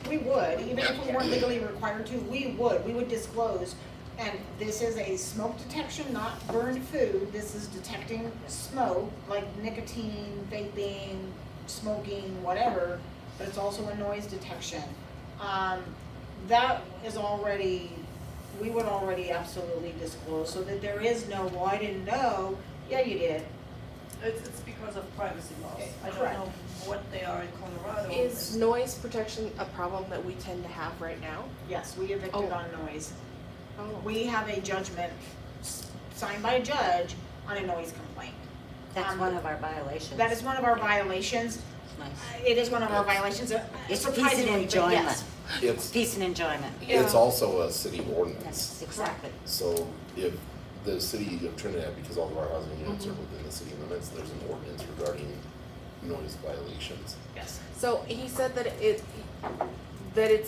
We would, even if we weren't legally required to, we would disclose. And this is a smoke detection, not burned food. This is detecting smoke, like nicotine, vaping, smoking, whatever, but it's also a noise detection. That is already, we would already absolutely disclose, so that there is no, well, I didn't know. Yeah, you did. It's because of privacy laws. I don't Correct. know what they are in Colorado. Is noise protection a problem that we tend to have right now? Yes, we evicted Oh. on noise. Oh. We have a judgment signed by a judge on a noise complaint. That's one of our violations. That is one of our violations. Nice. It is one of our violations. It's peace and Surprisingly, but enjoyment. yes. It's, Peace and enjoyment. it's also a city ordinance. Yes, exactly. So if the city of Trinidad, because all of our housing units are within the city limits, there's an ordinance regarding noise violations. Yes. So he said that it's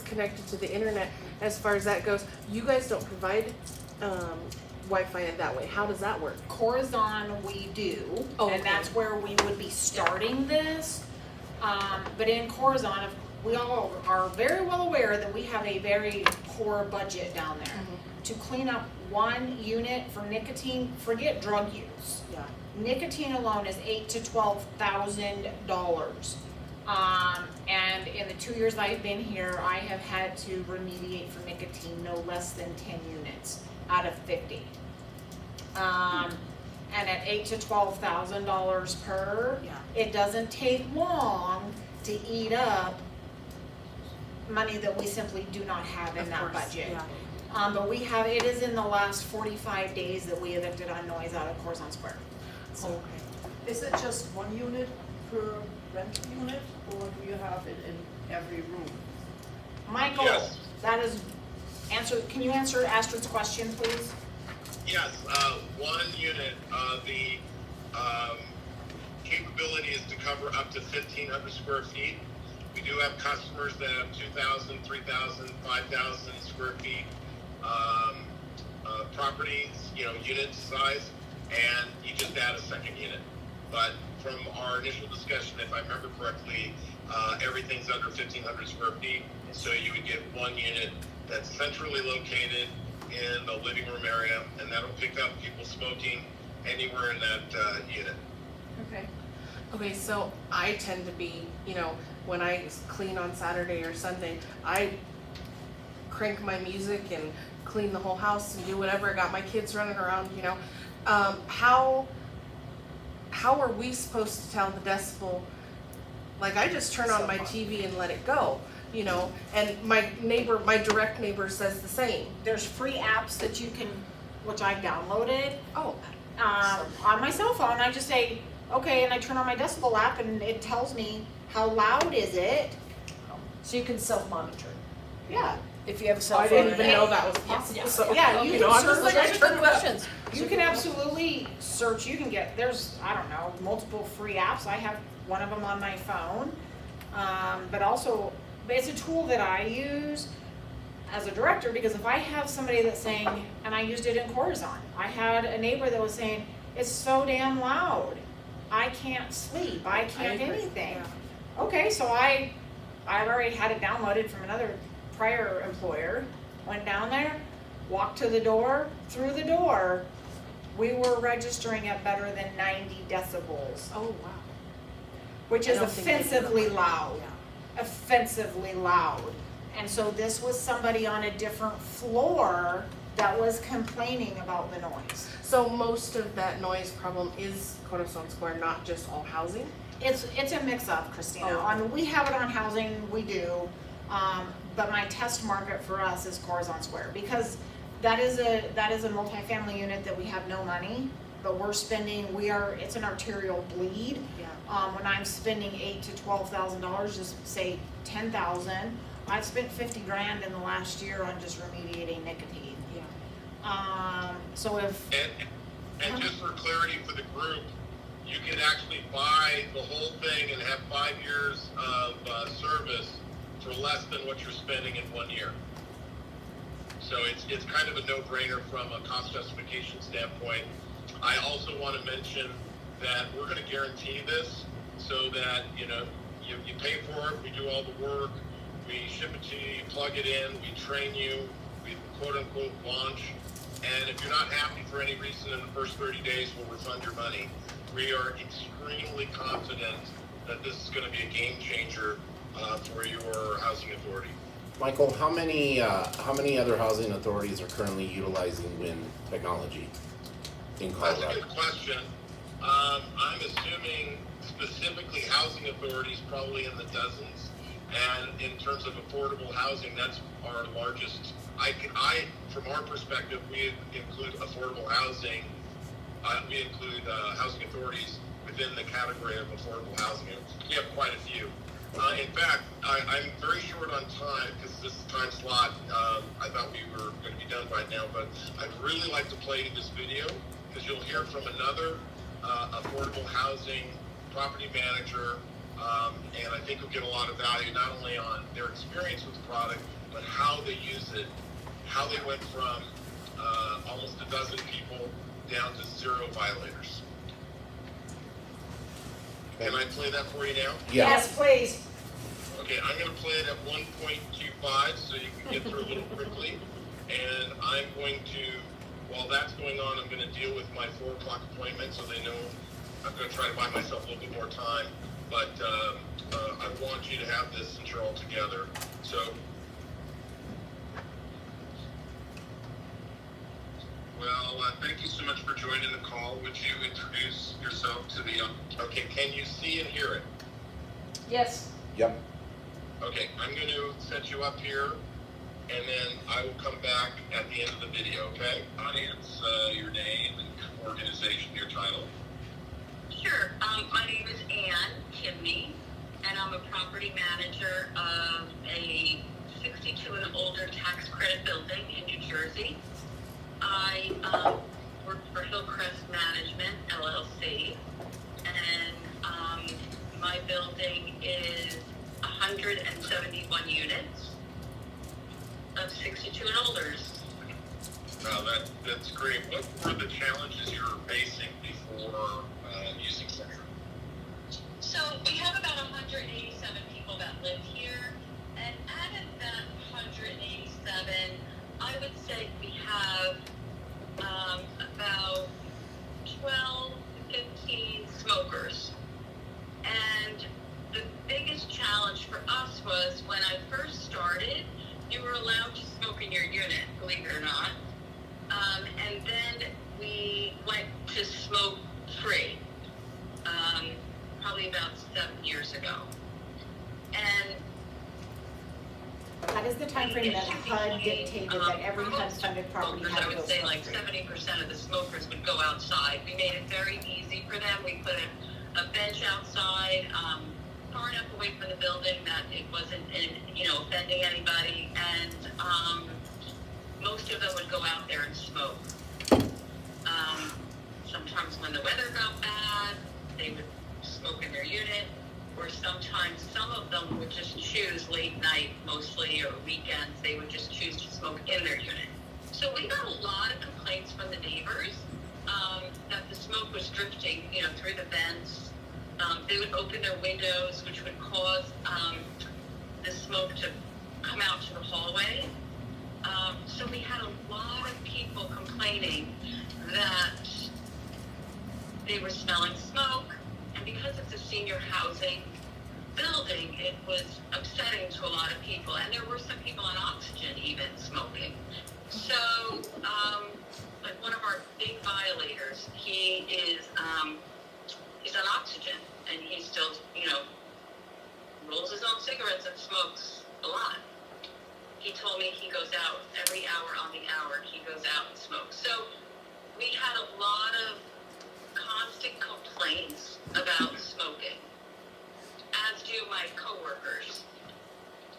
connected to the internet. As far as that goes, you guys don't provide Wi-Fi in that way. How does that work? Corazon, we do, Oh, and okay. that's where we would be starting this. But in Corazon, we all are very well aware that we have a very poor budget down there. To clean up one unit for nicotine, forget drug use. Yeah. Nicotine alone is $8,000 to $12,000. And in the 2 years I've been here, I have had to remediate for nicotine no less than 10 units out of 50. And at $8,000 to $12,000 per, Yeah. it doesn't take long to eat up money that we simply do not have in Of that course, budget. yeah. But we have, it is in the last 45 days that we evicted on noise out of Corazon Square. Oh, okay. Is it just one unit per rental unit, or do you have it in every room? Michael, Yes. that is, can you answer Astrid's question, please? Yes, one unit, the capability is to cover up to 1,500 square feet. We do have customers that have 2,000, 3,000, 5,000 square feet properties, unit size, and you just add a second unit. But from our initial discussion, if I remember correctly, everything's under 1,500 square feet, so you would get one unit that's centrally located in the living room area, and that'll pick up people smoking anywhere in that unit. Okay. Okay, so I tend to be, when I clean on Saturday or Sunday, I crank my music and clean the whole house and do whatever. I got my kids running around, How are we supposed to tell the decibel? Like, I just turn on my TV and let it go, and my direct neighbor says the same. There's free apps that you can, which I downloaded, Oh, on my cell phone. I just say, okay, and I turn on my decibel app and it tells me how loud is it. So you can self-monitor Yeah. if you have a cell I phone. didn't even know that was possible. Yeah. So, Yeah, you can I'm just search- like, I took questions. You can absolutely search, there's, I don't know, multiple free apps. I have one of them on my phone. But it's a tool that I use as a director, because if I have somebody that's saying, and I used it in Corazon, I had a neighbor that was saying, it's so damn loud. I can't sleep, I can't agree, anything. yeah. Okay, so I've already had it downloaded from another prior employer, went down there, walked to the door, through the door, we were registering at better than 90 decibels, Oh, wow. which I is don't think they do offensively that. loud, Yeah. offensively loud. And so this was somebody on a different floor that was complaining about the noise. So most of that noise problem is Corazon Square, not just all housing? It's a mix of, Christina. Oh, okay. I mean, we have it on housing, we do, but my test market for us is Corazon Square, because that is a multifamily unit that we have no money but we're spending, it's an arterial bleed. Yeah. When I'm spending $8,000 to $12,000, just say 10,000, I've spent 50 grand in the last year on just remediating nicotine. Yeah. So if, And just for clarity for the group, you can actually buy the whole thing and have 5 years of service for less than what you're spending in 1 year. So it's kind of a no-brainer from a cost justification standpoint. I also want to mention that we're going to guarantee this so that, you know, you pay for it, we do all the work, we ship it to you, you plug it in, we train you, we quote-unquote launch, and if you're not happy for any reason in the first 30 days, we'll refund your money. We are extremely confident that this is going to be a game changer for your housing authority. Michael, how many other housing authorities are currently utilizing WIN technology in That's a Colorado? good question. I'm assuming specifically housing authorities probably in the dozens, and in terms of affordable housing, that's our largest. From our perspective, we include affordable housing. We include housing authorities within the category of affordable housing. We have quite a few. In fact, I'm very short on time because this time slot, I thought we were going to be done by now, but I'd really like to play this video because you'll hear from another affordable housing property manager, and I think you'll get a lot of value not only on their experience with the product, but how they use it, how they went from almost a dozen people down to 0 violators. Can I play that for you now? Yeah. yes, please. Okay, I'm going to play it at 1.25 so you can get through a little quickly. And I'm going to, while that's going on, I'm going to deal with my 4 o'clock appointment so they know I'm going to try to buy myself a little bit more time. But I want you to have this since you're all together. So, well, thank you so much for joining the call. Would you introduce yourself to the, okay, can you see and hear it? Yes. Yep. Okay, I'm going to set you up here, and then I will come back at the end of the video, okay? Audience, your name and organization, your title. Sure. My name is Ann Kimney, and I'm a property manager of a 62 and older tax credit building in New Jersey. I work for Hillcrest Management, LLC, and my building is 171 units of 62 and olders. Now, that's great. What were the challenges you were facing before using Central? So we have about 187 people that live here, and out of that 187, I would say we have about 12 to 15 smokers. And the biggest challenge for us was when I first started, you were allowed to smoke in your unit, believe it or not. And then we went to smoke free, probably about 7 years ago. And That is the time frame that HUD dictated that every HUD-funded property had I to go would say like smoke-free. 70% of the smokers would go outside. We made it very easy for them. We put a bench outside, far enough away from the building that it wasn't, offending anybody. And most of them would go out there and smoke. Sometimes when the weather got bad, they would smoke in their unit. Or sometimes some of them would just choose late night, mostly, or weekends, they would just choose to smoke in their unit. So we got a lot of complaints from the neighbors that the smoke was drifting, through the vents. They would open their windows, which would cause the smoke to come out to the hallway. So we had a lot of people complaining that they were smelling smoke. And because it's a senior housing building, it was upsetting to a lot of people. And there were some people on oxygen even smoking. So, like one of our big violators, he is, he's on oxygen. And he still, rolls his own cigarettes and smokes a lot. He told me he goes out every hour on the hour. He goes out and smokes. So we had a lot of constant complaints about smoking, as do my coworkers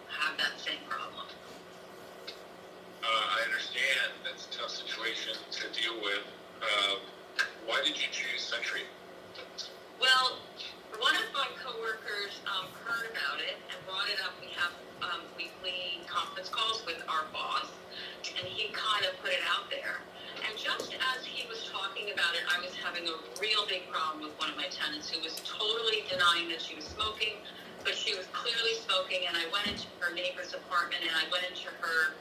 have that same problem. I understand that's a tough situation to deal with. Why did you choose Century? Well, one of my coworkers heard about it and brought it up. We have weekly conference calls with our boss, and he kind of put it out there. And just as he was talking about it, I was having a real big problem with one of my tenants who was totally denying that she was smoking, but she was clearly smoking. And I went into her neighbor's apartment, and I went into her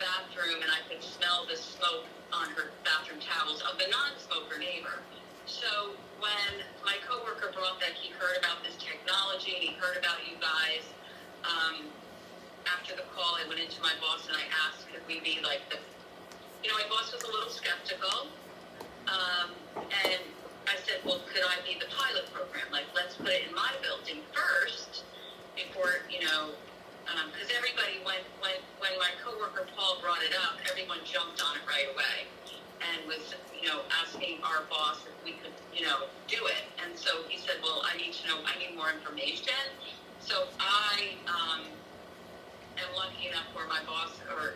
bathroom, and I could smell the smoke on her bathroom towels of the non-smoker neighbor. So when my coworker brought that he heard about this technology and he heard about you guys, after the call, I went into my boss and I asked, could we be like the, my boss was a little skeptical, and I said, well, could I be the pilot program? Like, let's put it in my building first before, because everybody, when my coworker Paul brought it up, everyone jumped on it right away and was, asking our boss if we could, do it. And so he said, well, I need more information. So I am lucky enough where my boss or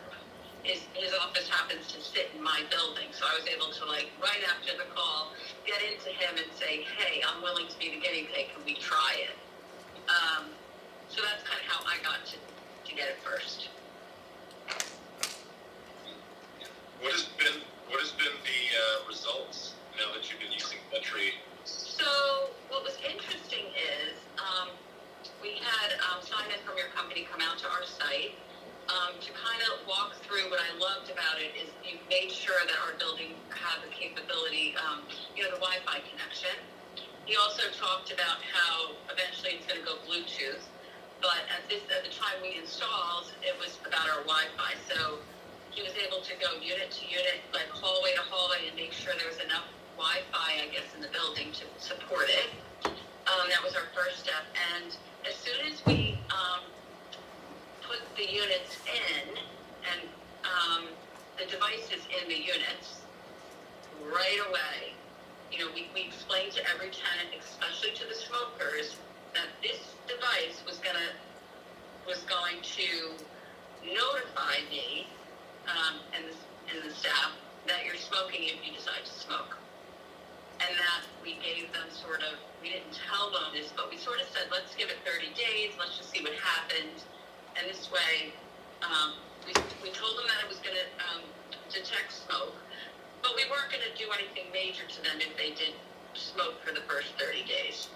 his office happens to sit in my building. So I was able to, right after the call, get into him and say, hey, I'm willing to be the guinea pig. Can we try it? So that's kind of how I got to get it first. What has been the results now that you've been using Century? So what was interesting is we had Simon from your company come out to our site to kind of walk through. What I loved about it is you've made sure that our building had the capability, the Wi-Fi connection. He also talked about how eventually it's going to go Bluetooth, but at the time we installed, it was about our Wi-Fi. So he was able to go unit to unit, like hallway to hallway, and make sure there was enough Wi-Fi, I guess, in the building to support it. That was our first step. And as soon as we put the units in and the devices in the units, right away, we explained to every tenant, especially to the smokers, that this device was going to notify me and the staff that you're smoking if you decide to smoke. And that we gave them we didn't tell them this, but we sort of said, let's give it 30 days, let's just see what happens. And this way, we told them that it was going to detect smoke, but we weren't going to do anything major to them if they did smoke for the first 30 days.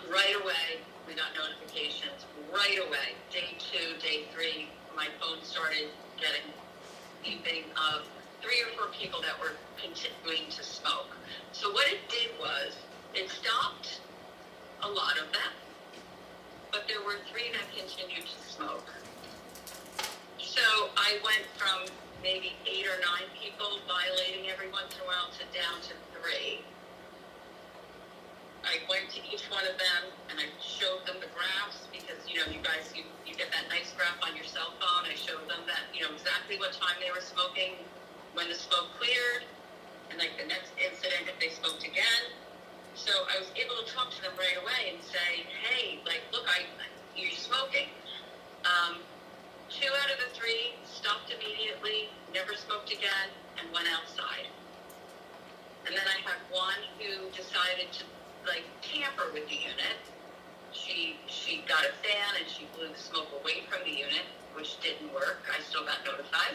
Right away, we got notifications. Right away, day 2, day 3, my phone started getting beeping of 3 or 4 people that were continuing to smoke. So what it did was, it stopped a lot of them, but there were 3 that continued to smoke. So I went from maybe 8 or 9 people violating every once in a while to down to 3. I went to each one of them and I showed them the graphs because, you guys, you get that nice graph on your cell phone. I showed them that, exactly what time they were smoking, when the smoke cleared, and the next incident if they smoked again. So I was able to talk to them right away and say, hey, look, you're smoking. 2 out of the 3 stopped immediately, never smoked again, and went outside. And then I had one who decided to tamper with the unit. She got a fan and she blew the smoke away from the unit, which didn't work. I still got notified.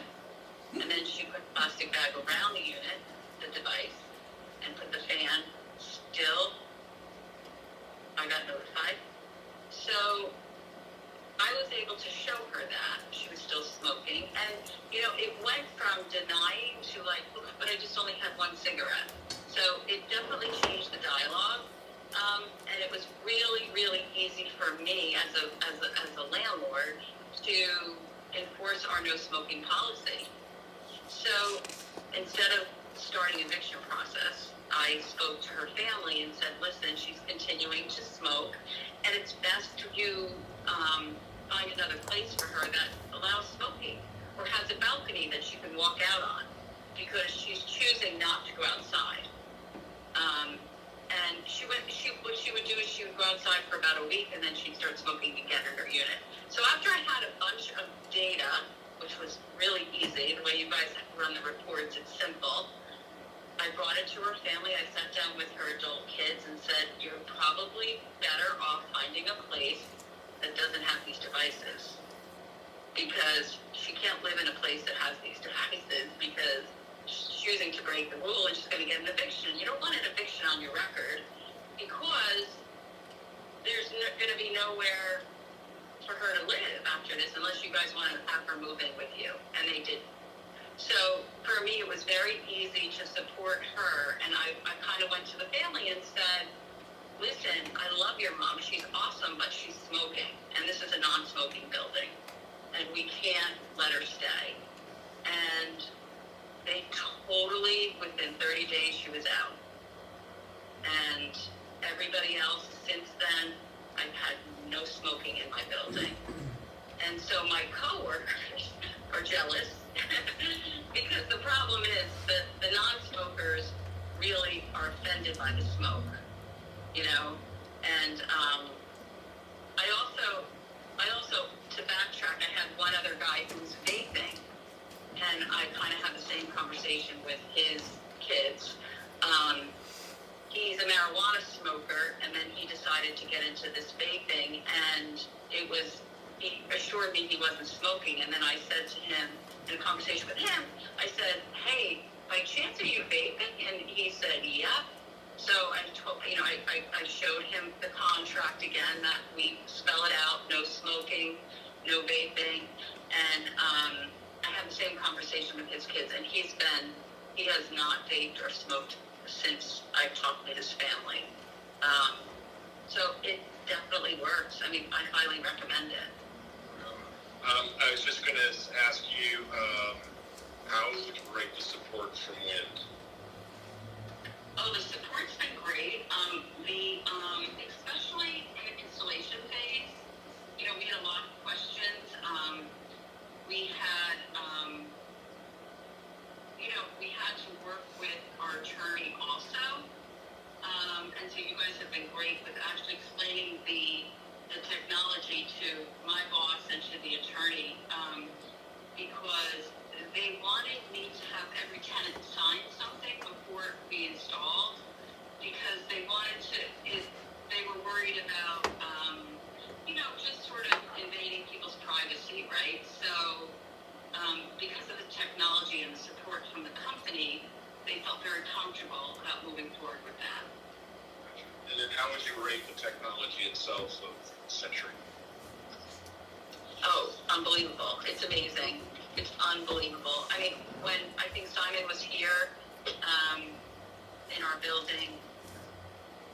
And then she put a plastic bag around the unit, the device, and put the fan. Still, I got notified. So I was able to show her that she was still smoking. And, it went from denying to but I just only had 1 cigarette. So it definitely changed the dialogue. And it was really, really easy for me as a landlord to enforce our no smoking policy. So instead of starting an eviction process, I spoke to her family and said, listen, she's continuing to smoke, and it's best you find another place for her that allows smoking or has a balcony that she can walk out on. because she's choosing not to go outside. And what she would do is she would go outside for about a week and then she'd start smoking again in her unit. So after I had a bunch of data, which was really easy, the way you guys run the reports, it's simple. I brought it to her family. I sat down with her adult kids and said, you're probably better off finding a place that doesn't have these devices. Because she can't live in a place that has these devices because she's choosing to break the rule and she's going to get an eviction. You don't want an eviction on your record because there's going to be nowhere for her to live after this unless you guys want to have her move in with you. And they didn't. So for me, it was very easy to support her. And I kind of went to the family and said, listen, I love your mom. She's awesome, but she's smoking. And this is a non-smoking building. And we can't let her stay. And they totally, within 30 days, she was out. And everybody else since then, I've had no smoking in my building. And so my coworkers are jealous because the problem is that the non-smokers really are offended by the smoke, you know? And I also, to backtrack, I had one other guy who's vaping, and I kind of had the same conversation with his kids. He's a marijuana smoker, and then he decided to get into this vaping, and he assured me he wasn't smoking, and then I said to him, in a conversation with him, I said, hey, by chance are you vaping? And he said, yeah. So I showed him the contract again that we spell it out, no smoking, no vaping, and I had the same conversation with his kids, and he has not vaped or smoked since I've talked with his family. So it definitely works. I mean, I highly recommend it. I was just going to ask you, how would you rate the support from Wind? Oh, the support's been great. Especially in the installation phase, you know, we had a lot of questions. We had to work with our attorney also. And so you guys have been great with actually explaining the technology to my boss and to the attorney, because they wanted me to have every tenant sign something before we installed, because they were worried about, just sort of invading people's privacy, right? So, because of the technology and the support from the company, they felt very comfortable about moving forward with that. And then how would you rate the technology itself of Century? Oh, unbelievable. It's amazing. It's unbelievable. I mean, when I think Simon was here in our building,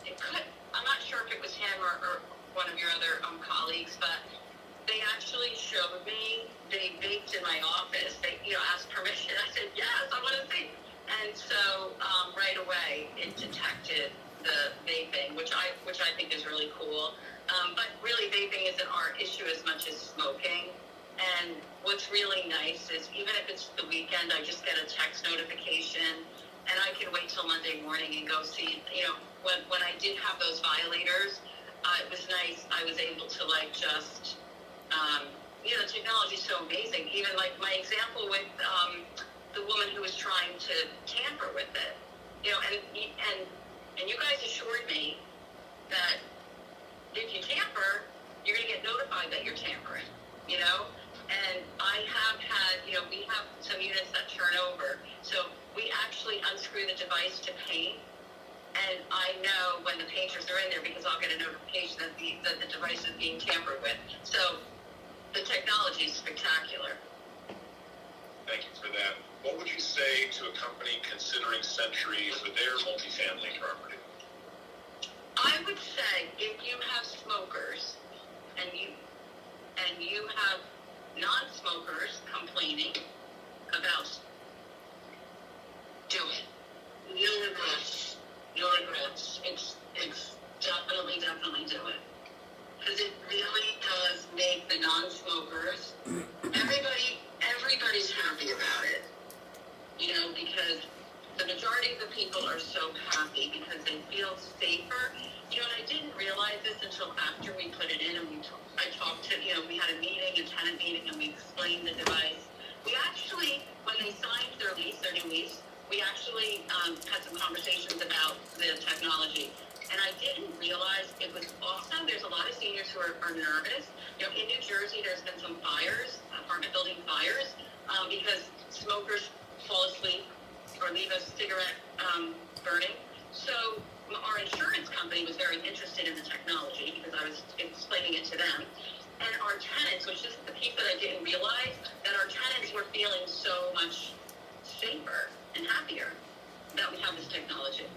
I'm not sure if it was him or one of your other colleagues, but they actually showed me, they vaped in my office. They, asked permission. I said, yes, I want to vape. And so right away it detected the vaping, which I think is really cool. But really vaping isn't our issue as much as smoking. And what's really nice is even if it's the weekend, I just get a text notification and I can wait till Monday morning and go see, when I did have those violators, it was nice. I was able to technology's so amazing. Even like my example with the woman who was trying to tamper with it, and you guys assured me that if you tamper, you're going to get notified that you're tampering, and I have had, we have some units that turn over, so we actually unscrew the device to paint, and I know when the painters are in there because I'll get a notification that the device is being tampered with. So the technology is spectacular. Thank you for that. What would you say to a company considering Century for their multifamily property? I would say if you have smokers and you have non-smokers complaining about, do it. No regrets. No regrets. It's definitely do it. Because it really does make the non-smokers, everybody's happy about it. you know, because the majority of the people are so happy because they feel safer. You know, and I didn't realize this until after we put it in, and I talked to, you know, we had a meeting, a tenant meeting, and we explained the device. We actually, when they signed their lease, their new lease, we actually had some conversations about the technology. And I didn't realize it was awesome. There's a lot of seniors who are nervous. You know, in New Jersey, there's been some fires, apartment building fires, because smokers fall asleep or leave a cigarette burning. So our insurance company was very interested in the technology because I was explaining it to them. And our tenants, which is the piece that I didn't realize, that our tenants were feeling so much safer and happier that we have this technology.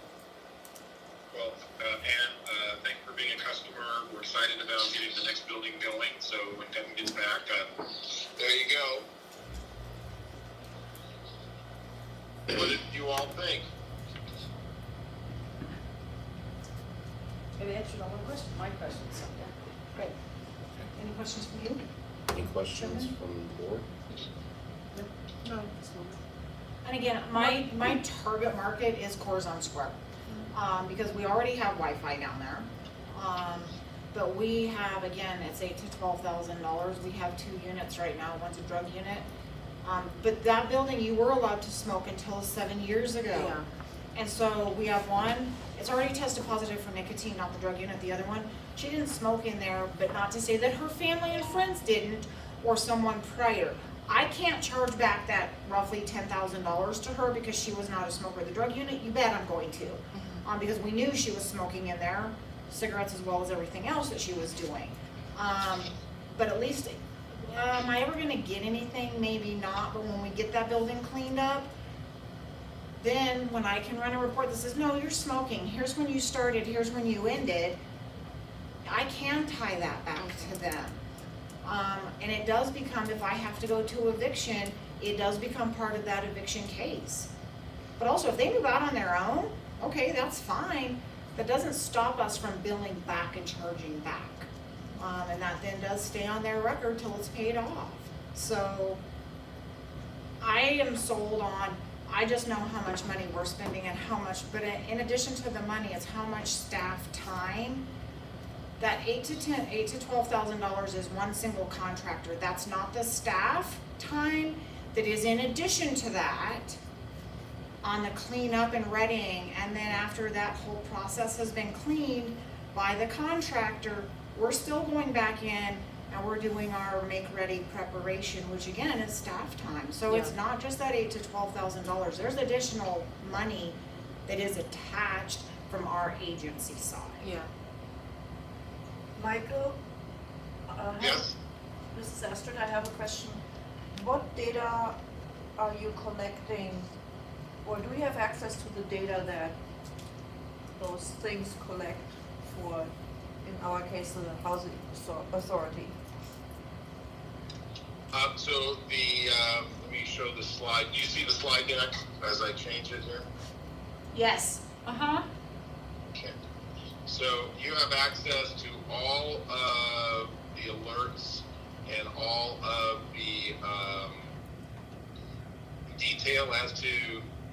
Well, Anne, thank you for being a customer. We're excited about getting the next building going. So when Kevin gets back, there you go. What did you all think? It answered all my questions, so, yeah, great. Any questions from you? Any questions Chairman? from the board? No, this moment. And again, my target market is Corazon Square, because we already have Wi-Fi down there. But we have, again, it's $8,000 to $12,000. We have 2 units right now. One's a drug unit. But that building, you were allowed to smoke until 7 years ago. Yeah. And so we have one, it's already tested positive for nicotine, not the drug unit. The other one, she didn't smoke in there, but not to say that her family and friends didn't, or someone prior. I can't charge back that roughly $10,000 to her because she was not a smoker. The drug unit, you bet I'm going to. Because we knew she was smoking in there, cigarettes as well as everything else that she was doing. But at least, am I ever gonna get anything? Maybe not, but when we get that building cleaned up, then when I can run a report that says, no, you're smoking, here's when you started, here's when you ended, I can tie that back to them. And it does become, if I have to go to eviction, it does become part of that eviction case. But also, if they move out on their own, okay, that's fine. That doesn't stop us from billing back and charging back. And that then does stay on their record till it's paid off. So I am sold on, I just know how much money we're spending and how much, but in addition to the money, it's how much staff time. That $8,000 to $12,000 is one single contractor. That's not the staff time that is in addition to that on the cleanup and readying. And then after that whole process has been cleaned by the contractor, we're still going back in and we're doing our make-ready preparation, which again is staff time. So it's not just that $8,000 to $12,000. There's additional money that is attached from our agency side. Yeah. Michael? Yes? Mrs. Astrid, I have a question. What data are you collecting, or do we have access to the data that those things collect for, in our case, the housing authority? So let me show the slide. Do you see the slide deck as I change it here? Yes. Okay. So you have access to all of the alerts and all of the detail as to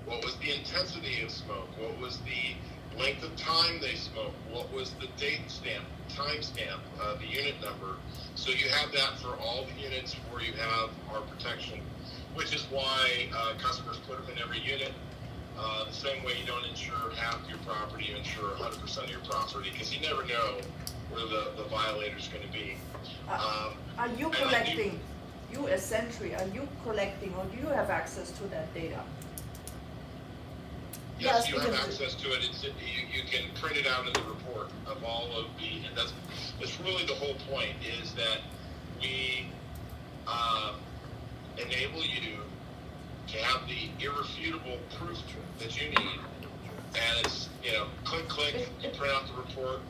what was the intensity of smoke, what was the length of time they smoked, what was the date stamp, time stamp, the unit number. So you have that for all the units where you have our protection, which is why customers put them in every unit. The same way you don't insure half your property, you insure 100% of your property, because you never know where the violator's going to be. Are you collecting, you as Sentry, are you collecting, or do you have access to that data? Yes, you have because access to it. You can print it out in the report of all of the, and that's really the whole point, is that we enable you to have the irrefutable proof that you need. And it's, click, you print out the report,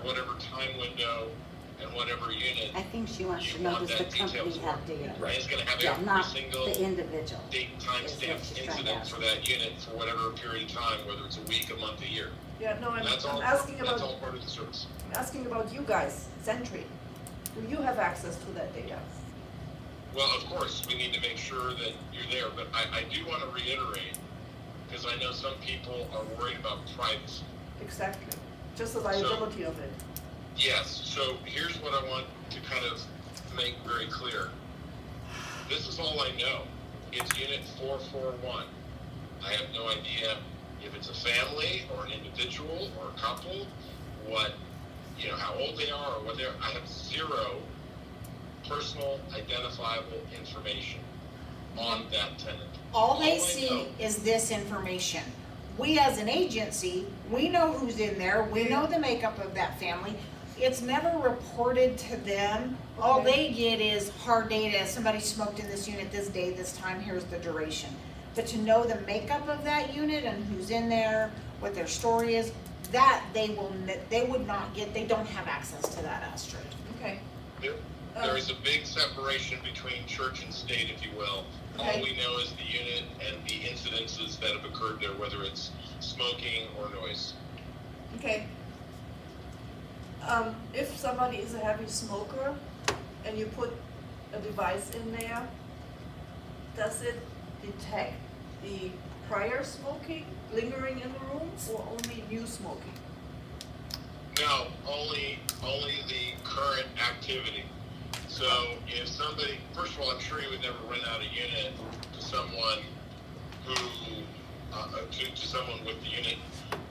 whatever time window and whatever unit. I think she wants to You know, want does the that detail company for. have data? And it's going to have Yeah, every not single the individual. date, is timestamp what she's trying to incident ask. for that unit for whatever period of time, whether it's a week, a month, a year. Yeah, no, I'm That's all. asking That's about, all part of the service. I'm asking about you guys, Sentry. Do you have access to that data? Well, of course, we need to make sure that you're there, but I do want to reiterate, because I know some people are worried about privacy. Exactly. Just the liability of it. Yes, so here's what I want to kind of make very clear. This is all I know. It's Unit 441. I have no idea if it's a family or an individual or a couple, how old they are or what they're. I have zero personal identifiable information on that tenant. All they I see know- is this information. We as an agency, we know who's in there, we know the makeup of that family. It's never reported to them. All they get is hard data, somebody smoked in this unit this day, this time, here's the duration. But to know the makeup of that unit and who's in there, what their story is, that they would not get, they don't have access to that, Astrid. Okay. There is a big separation between church and state, if you will. Okay. All we know is the unit and the incidences that have occurred there, whether it's smoking or noise. Okay. If somebody is a heavy smoker and you put a device in there, does it detect the prior smoking lingering in the room or only new smoking? No, only the current activity. So if somebody, first of all, I'm sure you would never rent out a unit to someone who, to someone with the unit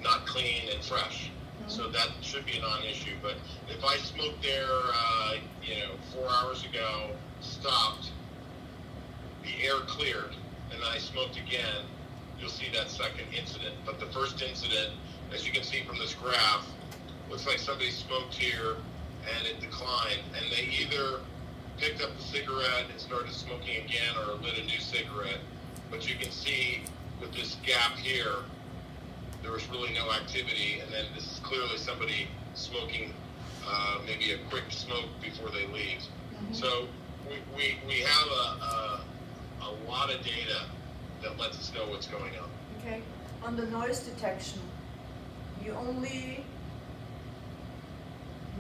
not clean and fresh. So that should be a non-issue. But if I smoked there, 4 hours ago, stopped, the air cleared, and then I smoked again, you'll see that second incident. But the first incident, as you can see from this graph, looks like somebody smoked here and it declined. And they either picked up the cigarette and started smoking again or lit a new cigarette. But you can see with this gap here, there was really no activity, and then this is clearly somebody smoking maybe a quick smoke before they leave. So we have a lot of data that lets us know what's going on. Okay. On the noise detection, you only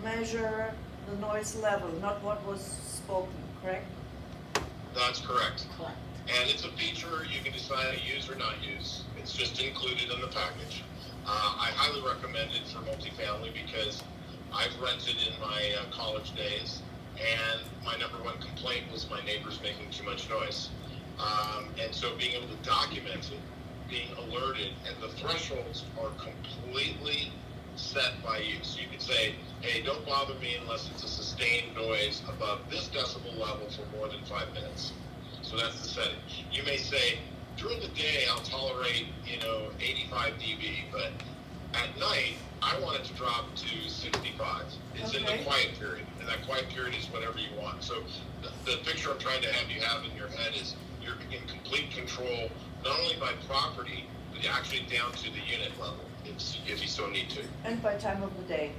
measure the noise level, not what was spoken, correct? That's correct. Correct. And it's a feature you can decide to use or not use. It's just included in the package. I highly recommend it for multifamily because I've rented in my college days, and my number one complaint was my neighbors making too much noise. And so being able to document it, being alerted, and the thresholds are completely set by you. So you can say, hey, don't bother me unless it's a sustained noise above this decibel level for more than 5 minutes. So that's the setting. You may say, during the day, I'll tolerate, 85 dB, but at night, I want it to drop to 65. It's in the Okay. quiet period, and that quiet period is whatever you want. So the picture I'm trying to have you have in your head is you're in complete control, not only by property, but actually down to the unit level, if you so need to. And by time of the day.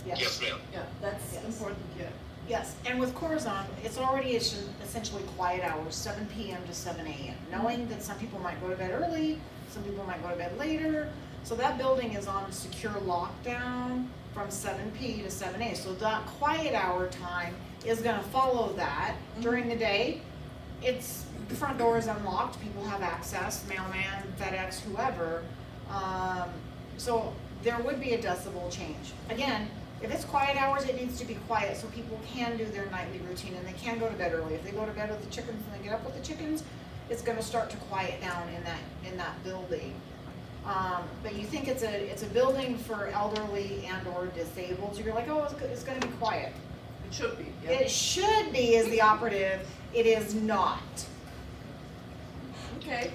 Yes, ma'am. Yeah, that's Yes. important, yeah. Yes, and with Corazon, it's already essentially quiet hours, 7 p.m. to 7 a.m. Knowing that some people might go to bed early, some people might go to bed later. So that building is on secure lockdown from 7 p. to 7 a. So that quiet hour time is gonna follow that. During the day, the front door is unlocked, people have access, mailman, FedEx, whoever. So there would be a decibel change. Again, if it's quiet hours, it needs to be quiet so people can do their nightly routine and they can go to bed early. If they go to bed with the chickens and they get up with the chickens, it's gonna start to quiet down in that building. But you think it's a building for elderly and or disabled, so you're like, oh, it's gonna be quiet. It should be, yeah. It should be is the operative, it is not. Okay.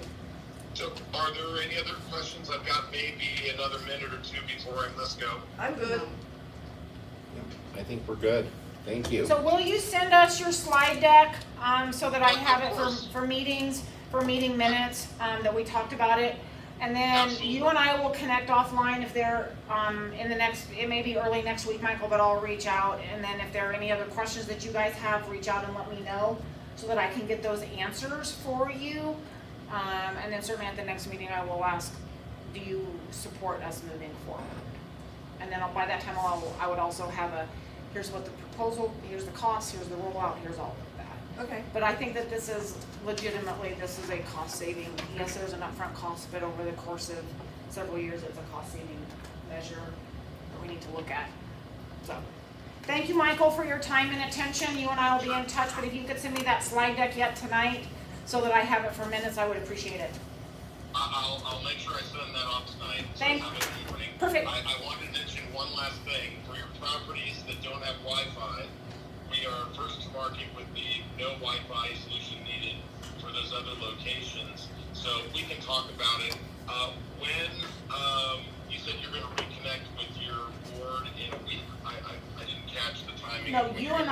So are there any other questions? I've got maybe another minute or two before I must go. I'm good. I think we're good. Thank you. So will you send us your slide deck, so that I have it Of course. for meetings, for meeting minutes, that we talked about it? And then Absolutely. you and I will connect offline if they're, in the next, it may be early next week, Michael, but I'll reach out. And then if there are any other questions that you guys have, reach out and let me know so that I can get those answers for you. And then certainly at the next meeting, I will ask, do you support us moving forward? And then by that time, I would also have here's what the proposal, here's the cost, here's the rollout, here's all of that. Okay. But I think that this is legitimately, this is a cost saving. Yes, there's an upfront cost, but over the course of several years, it's a cost saving measure that we need to look at. So, thank you, Michael, for your time and attention. You and I will be in touch, but if you could send me that slide deck yet tonight so that I have it for minutes, I would appreciate it. I'll make sure I send that off tonight. So Thank- have it in the morning. Perfect. I wanted to mention one last thing. For your properties that don't have Wi-Fi, we are first to market with the no Wi-Fi solution needed for those other locations. So we can talk about it. When you said you're going to reconnect with your board in a week, I didn't catch the timing. No, you and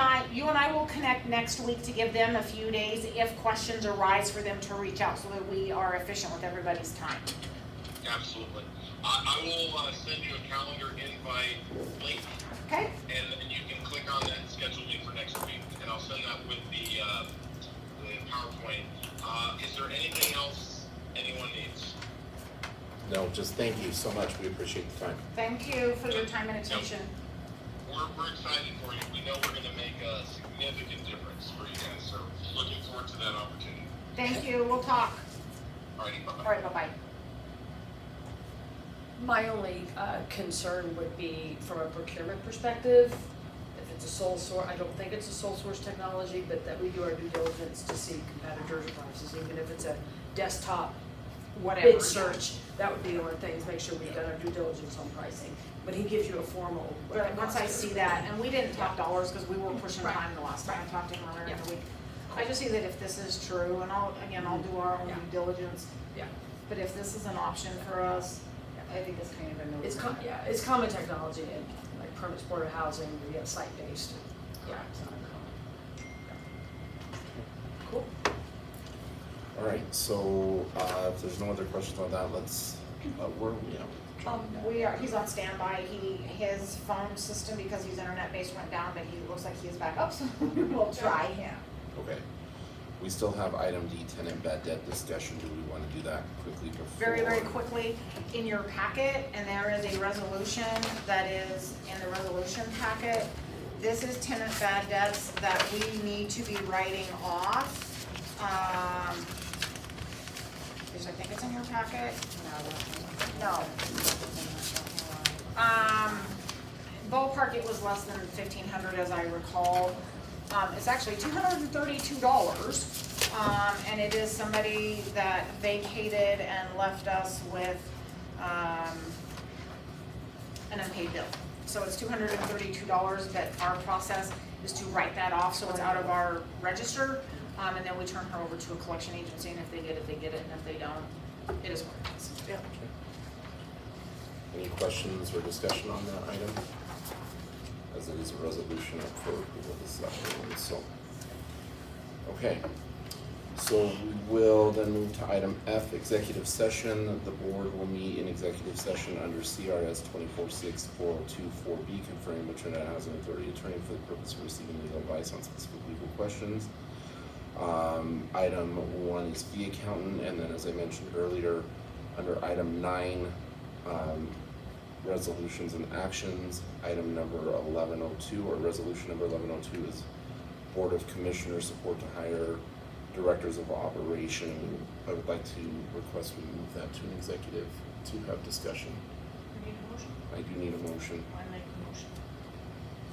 I will connect next week to give them a few days if questions arise for them to reach out so that we are efficient with everybody's time. Absolutely. I will send you a calendar invite link, Okay? and you can click on that and schedule me for next week, and I'll send that with the PowerPoint. Is there anything else anyone needs? No, just thank you so much. We appreciate the time. Thank you for your time and attention. We're excited for you. We know we're going to make a significant difference for you guys, so looking forward to that opportunity. Thank you. We'll talk. Alrighty, bye-bye. All right, bye-bye. My only concern would be from a procurement perspective, if it's a sole source, I don't think it's a sole source technology, but that we do our due diligence to see competitors' prices, even if it's a desktop Whatever. bid search, that would be the only thing, to make sure we've done our due diligence on pricing. But he gives you a formal. But once I see that, and we didn't talk dollars because we were pushing Right. time the last time I talked to him earlier in Yeah. the week. I just see that if this is true, and I'll do our own Yeah. due diligence, Yeah, but if this is an option for us, I think it's kind of a no-brainer. it's common technology in like permits, board of housing, where you have site-based. Yeah, it's not uncommon. Cool. All right, so if there's no other questions on that, let's, where are we at? He's on standby. His phone system, because he's internet-based, went down, but he looks like he is back up, so we'll try him. Okay. We still have item D, tenant bad debt discussion. Do we want to do that quickly before? Very, very quickly, in your packet, and there is a resolution that is in the resolution packet. This is tenant bad debts that we need to be writing off. I think it's in your packet. No. Ballpark, it was less than $1,500 as I recall. It's actually $232. And it is somebody that vacated and left us with, an unpaid bill. So it's $232, but our process is to write that off, so it's out of our register. And then we turn her over to a collection agency, and if they get it, they get it, and if they don't, it is what it is. Okay. Any questions or discussion on that item? As it is a resolution up for approval this afternoon, so. Okay, so we will then move to item F, executive session. The board will meet in executive session under CRS 246402-4B, conferring with Trinidad Housing Authority attorney for the purpose of receiving legal advice on specific legal questions. Item 1 is fee accountant, and then as I mentioned earlier, under item 9, resolutions and actions, item number 1102, or resolution number 1102 is Board of Commissioners support to hire directors of operation. I would like to request we move that to an executive to have discussion. You need a motion? I do need a motion. I make a motion.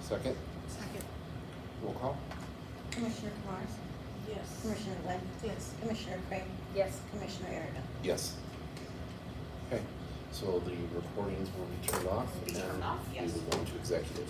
Second, Second. roll call. Commissioner Morris, Yes. Commissioner Lynn, Yes. Commissioner Craig, Yes. Commissioner Erica. Yes. Okay, so the recordings will be turned off. Will be turned and off, yes. We will go into executive.